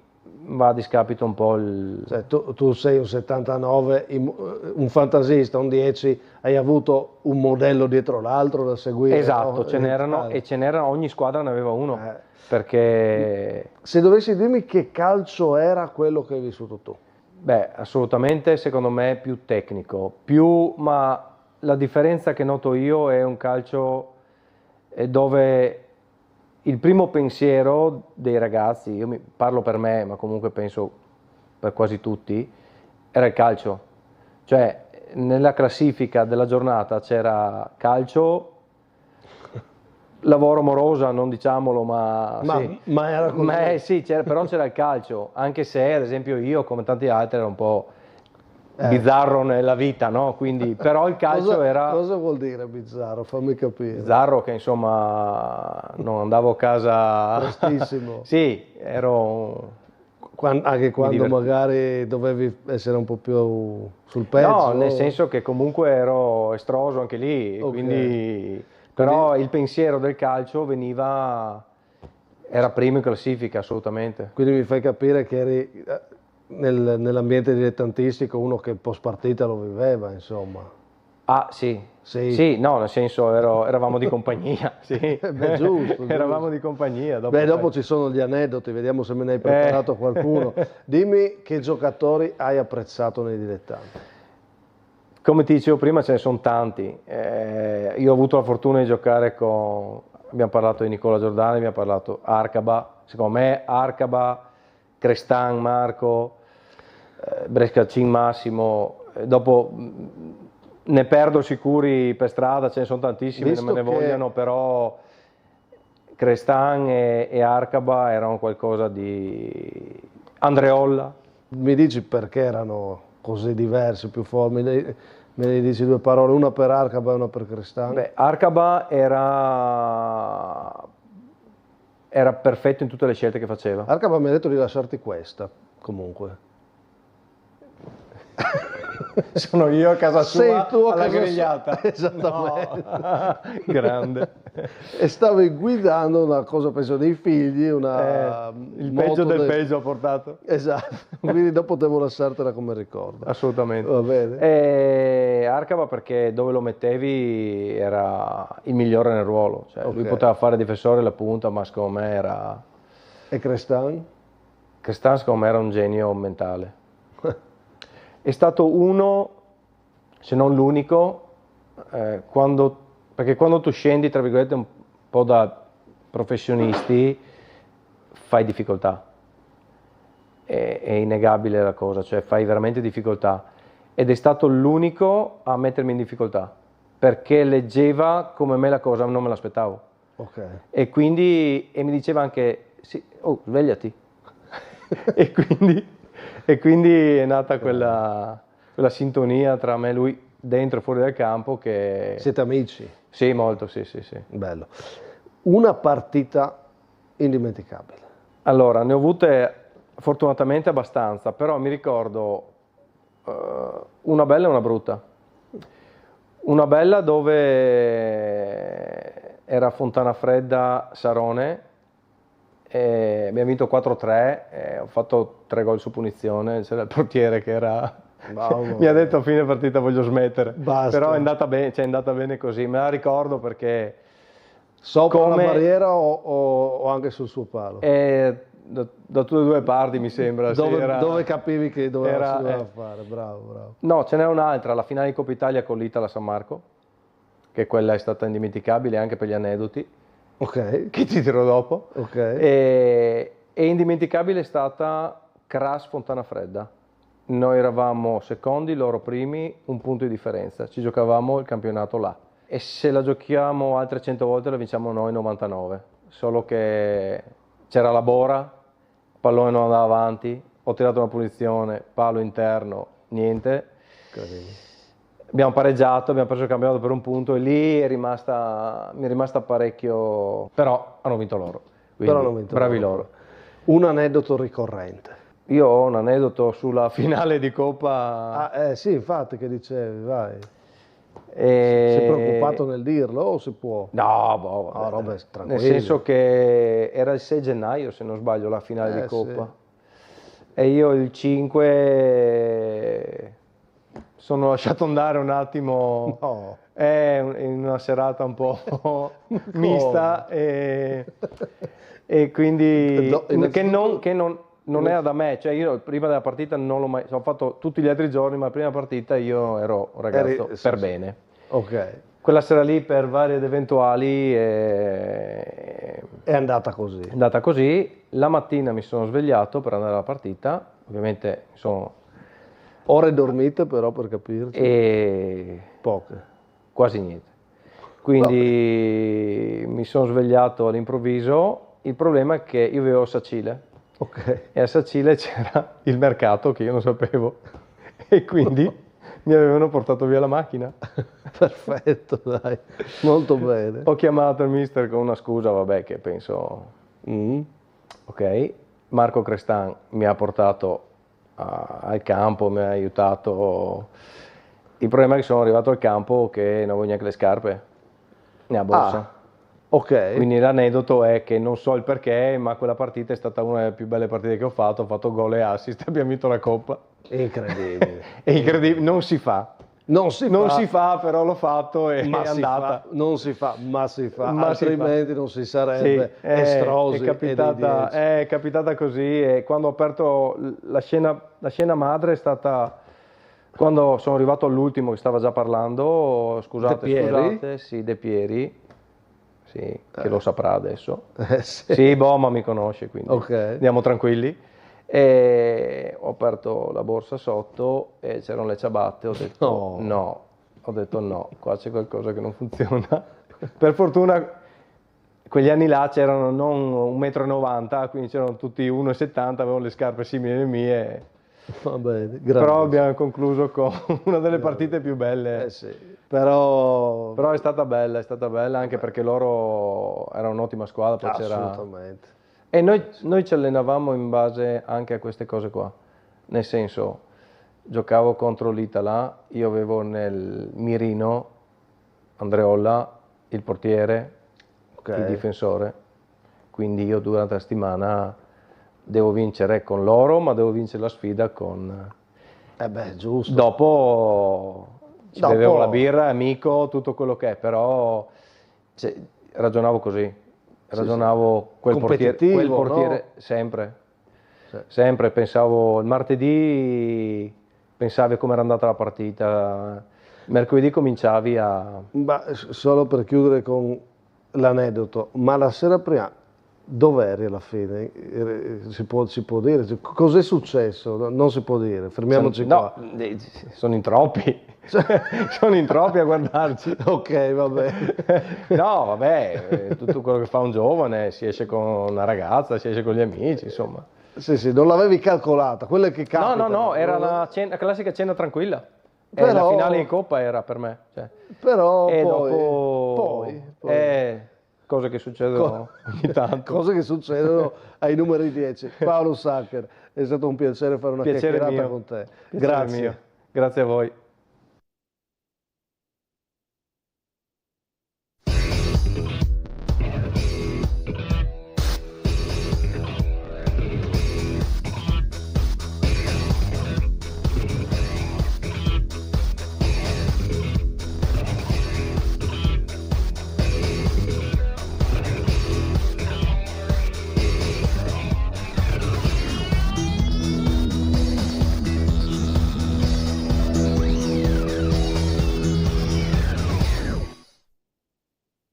va a discapito un po' il... Cioè, tu sei un 79, un fantasista, un 10, hai avuto un modello dietro l'altro da seguire. Esatto, no? ce n'erano, ogni squadra ne aveva uno, perché... Se dovessi dirmi che calcio era quello che hai vissuto tu? Beh, assolutamente, secondo me più tecnico, ma la differenza che noto io è un calcio dove il primo pensiero dei ragazzi, io parlo per me, ma comunque penso per quasi tutti, era il calcio. Cioè, nella classifica della giornata c'era calcio, lavoro morosa, non diciamolo, ma era così. Sì, però c'era il calcio, anche se ad esempio io, come tanti altri, ero un po' bizzarro nella vita, no? Quindi, però il calcio era... Cosa vuol dire bizzarro? Fammi capire. Bizzarro che insomma non andavo a casa... Prestissimo. Sì, ero... Anche quando magari dovevi essere un po' più sul pezzo? No, nel senso che comunque ero estroso anche lì, quindi... Però il pensiero del calcio era primo in classifica, assolutamente. Quindi mi fai capire che eri nell'ambiente dilettantistico uno che post partita lo viveva, insomma. Ah, sì. Sì, no, nel senso eravamo di compagnia, sì. Beh, giusto. Eravamo di compagnia. Dopo ci sono gli aneddoti, vediamo se me ne hai preparato qualcuno. Dimmi che giocatori hai apprezzato nei dilettanti. Come ti dicevo prima, ce ne sono tanti. Io ho avuto la fortuna di giocare con... Abbiamo parlato di Nicola Giordani, abbiamo parlato Arcaba. Secondo me Arcaba, Crestan Marco, Brescacin Massimo. Dopo ne perdo sicuri per strada, ce ne sono tantissimi, non me ne vogliono, però Crestan e Arcaba erano qualcosa di... Andreolla. Mi dici perché erano così diversi, più forti? Me ne dici due parole, una per Arcaba e una per Crestan? Beh, Arcaba era perfetto in tutte le scelte che faceva. Arcaba mi ha detto di lasciarti questa, comunque. Sono io a casa sua. Sei tu a alla casa grigliata. Sua. Esattamente. No. Grande. E stavi guidando una cosa, penso, dei figli, il peggio del peggio ha portato. Esatto, quindi dopo devo lasciartela come ricordo. Assolutamente. Va bene. Arcaba perché dove lo mettevi era il migliore nel ruolo, cioè, lui poteva fare difensore la punta, ma secondo me era... E Crestan? Crestan secondo me era un genio mentale. È stato uno, se non l'unico, perché quando tu scendi, tra virgolette, un po' da professionisti, fai difficoltà. È innegabile la cosa, cioè fai veramente difficoltà. Ed è stato l'unico a mettermi in difficoltà, perché leggeva come me la cosa, non me l'aspettavo. E quindi mi diceva anche, sì, oh, svegliati. E quindi è nata quella sintonia tra me e lui dentro e fuori dal campo che... Siete amici? Sì, molto, sì. Bello. Una partita indimenticabile? Allora, ne ho avute fortunatamente abbastanza, però mi ricordo una bella e una brutta. Una bella dove era Fontana Fredda Sarone, abbiamo vinto 4-3, ho fatto 3 gol su punizione, c'era il portiere che era... mi ha detto a fine partita voglio smettere, però è andata bene così, me la ricordo perché... Sopra la barriera o anche sul suo palo? Da tutte e due le parti mi sembra. Dove capivi che doveva fare, bravo. No, ce n'è un'altra, la finale di Coppa Italia con l'Itala San Marco, che quella è stata indimenticabile anche per gli aneddoti. Che ti dirò dopo. E indimenticabile è stata Cras Fontana Fredda. Noi eravamo secondi, loro primi, un punto di differenza. Ci giocavamo il campionato là. E se la giochiamo altre 100 volte la vinciamo noi 99. Solo che c'era la bora, il pallone non andava avanti, ho tirato una punizione, palo interno, niente. abbiamo pareggiato, abbiamo preso il campionato per un punto e lì mi è rimasta parecchio, però hanno vinto loro, quindi Però hanno vinto bravi loro. Un aneddoto ricorrente. Io ho un aneddoto sulla finale di Coppa. Sì, infatti, che dicevi, vai. E... Sei preoccupato nel dirlo o si può? No, roba tranquilla. nel senso che era il 6 gennaio, se non sbaglio, la finale di Coppa. Sì. E io il 5 sono lasciato andare un attimo in una serata un po' mista e quindi che non era da me, cioè io prima della partita non l'ho mai, ho fatto tutti gli altri giorni, ma la prima partita io ero un ragazzo per bene. Ok. Quella sera lì per varie ed eventuali è andata così. È andata così, la mattina mi sono svegliato per andare alla partita, ovviamente sono... Ore dormite però per capirci? Poche. Quasi niente. Quindi mi sono svegliato all'improvviso, il problema è che io vivevo a Sacile. Okay. E a Sacile c'era il mercato che io non sapevo e quindi mi avevano portato via la macchina. Perfetto, dai, molto bene. Ho chiamato il mister con una scusa, vabbè, che penso... Ok, Marco Crestan mi ha portato al campo, mi ha aiutato. Il problema è che sono arrivato al campo che non avevo neanche le scarpe, né a borsa. Ok. Quindi l'aneddoto è che non so il perché, ma quella partita è stata una delle più belle partite che ho fatto gol e assist, abbiamo vinto la Coppa. Incredibile. È incredibile, non si fa. Non si fa, però l'ho fatto e è andata. Non si fa, ma si fa, Ma altrimenti non si sarebbe estrosi. È capitata così e quando ho aperto la scena madre è stata quando sono arrivato all'ultimo che stava già parlando, scusate, sì, De Pieri. Sì, che lo saprà adesso. Sì, ma mi conosce, quindi andiamo tranquilli. E ho aperto la borsa sotto e c'erano le ciabatte, ho detto no, qua c'è qualcosa che non funziona. Per fortuna quegli anni là c'erano non 1,90 m, quindi c'erano tutti 1,70 m, avevano le scarpe simili alle mie. Va bene, però abbiamo concluso con una delle partite più belle. Però è stata bella anche perché loro erano un'ottima squadra. Poi assolutamente. E noi ci allenavamo in base anche a queste cose qua, nel senso, giocavo contro l'Itala, io avevo nel mirino Andreolla, il portiere, il difensore, quindi io durante la settimana devo vincere con loro, ma devo vincere la sfida con... giusto. Dopo bevevo la birra, amico, tutto quello che è, però ragionavo così. Ragionavo quel portiere no? sempre pensavo il martedì, pensavi come era andata la partita, mercoledì cominciavi a... Solo per chiudere con l'aneddoto, ma la sera prima dov'eri alla fine? Si può dire? Cos'è successo? Non si può dire, fermiamoci qua. Sono in troppi. Sono in troppi a guardarci. Ok, va bene. No, vabbè, tutto quello che fa un giovane, si esce con una ragazza, si esce con gli amici, insomma. Sì, non l'avevi calcolata, quella che capita. No, era la classica cena tranquilla. Però... la finale in Coppa era per me. Però poi... cose che succedono ogni tanto. Cose che succedono ai numeri 10. Paolo Sacher, è stato un piacere fare una chiacchierata con te. Grazie. Grazie a voi.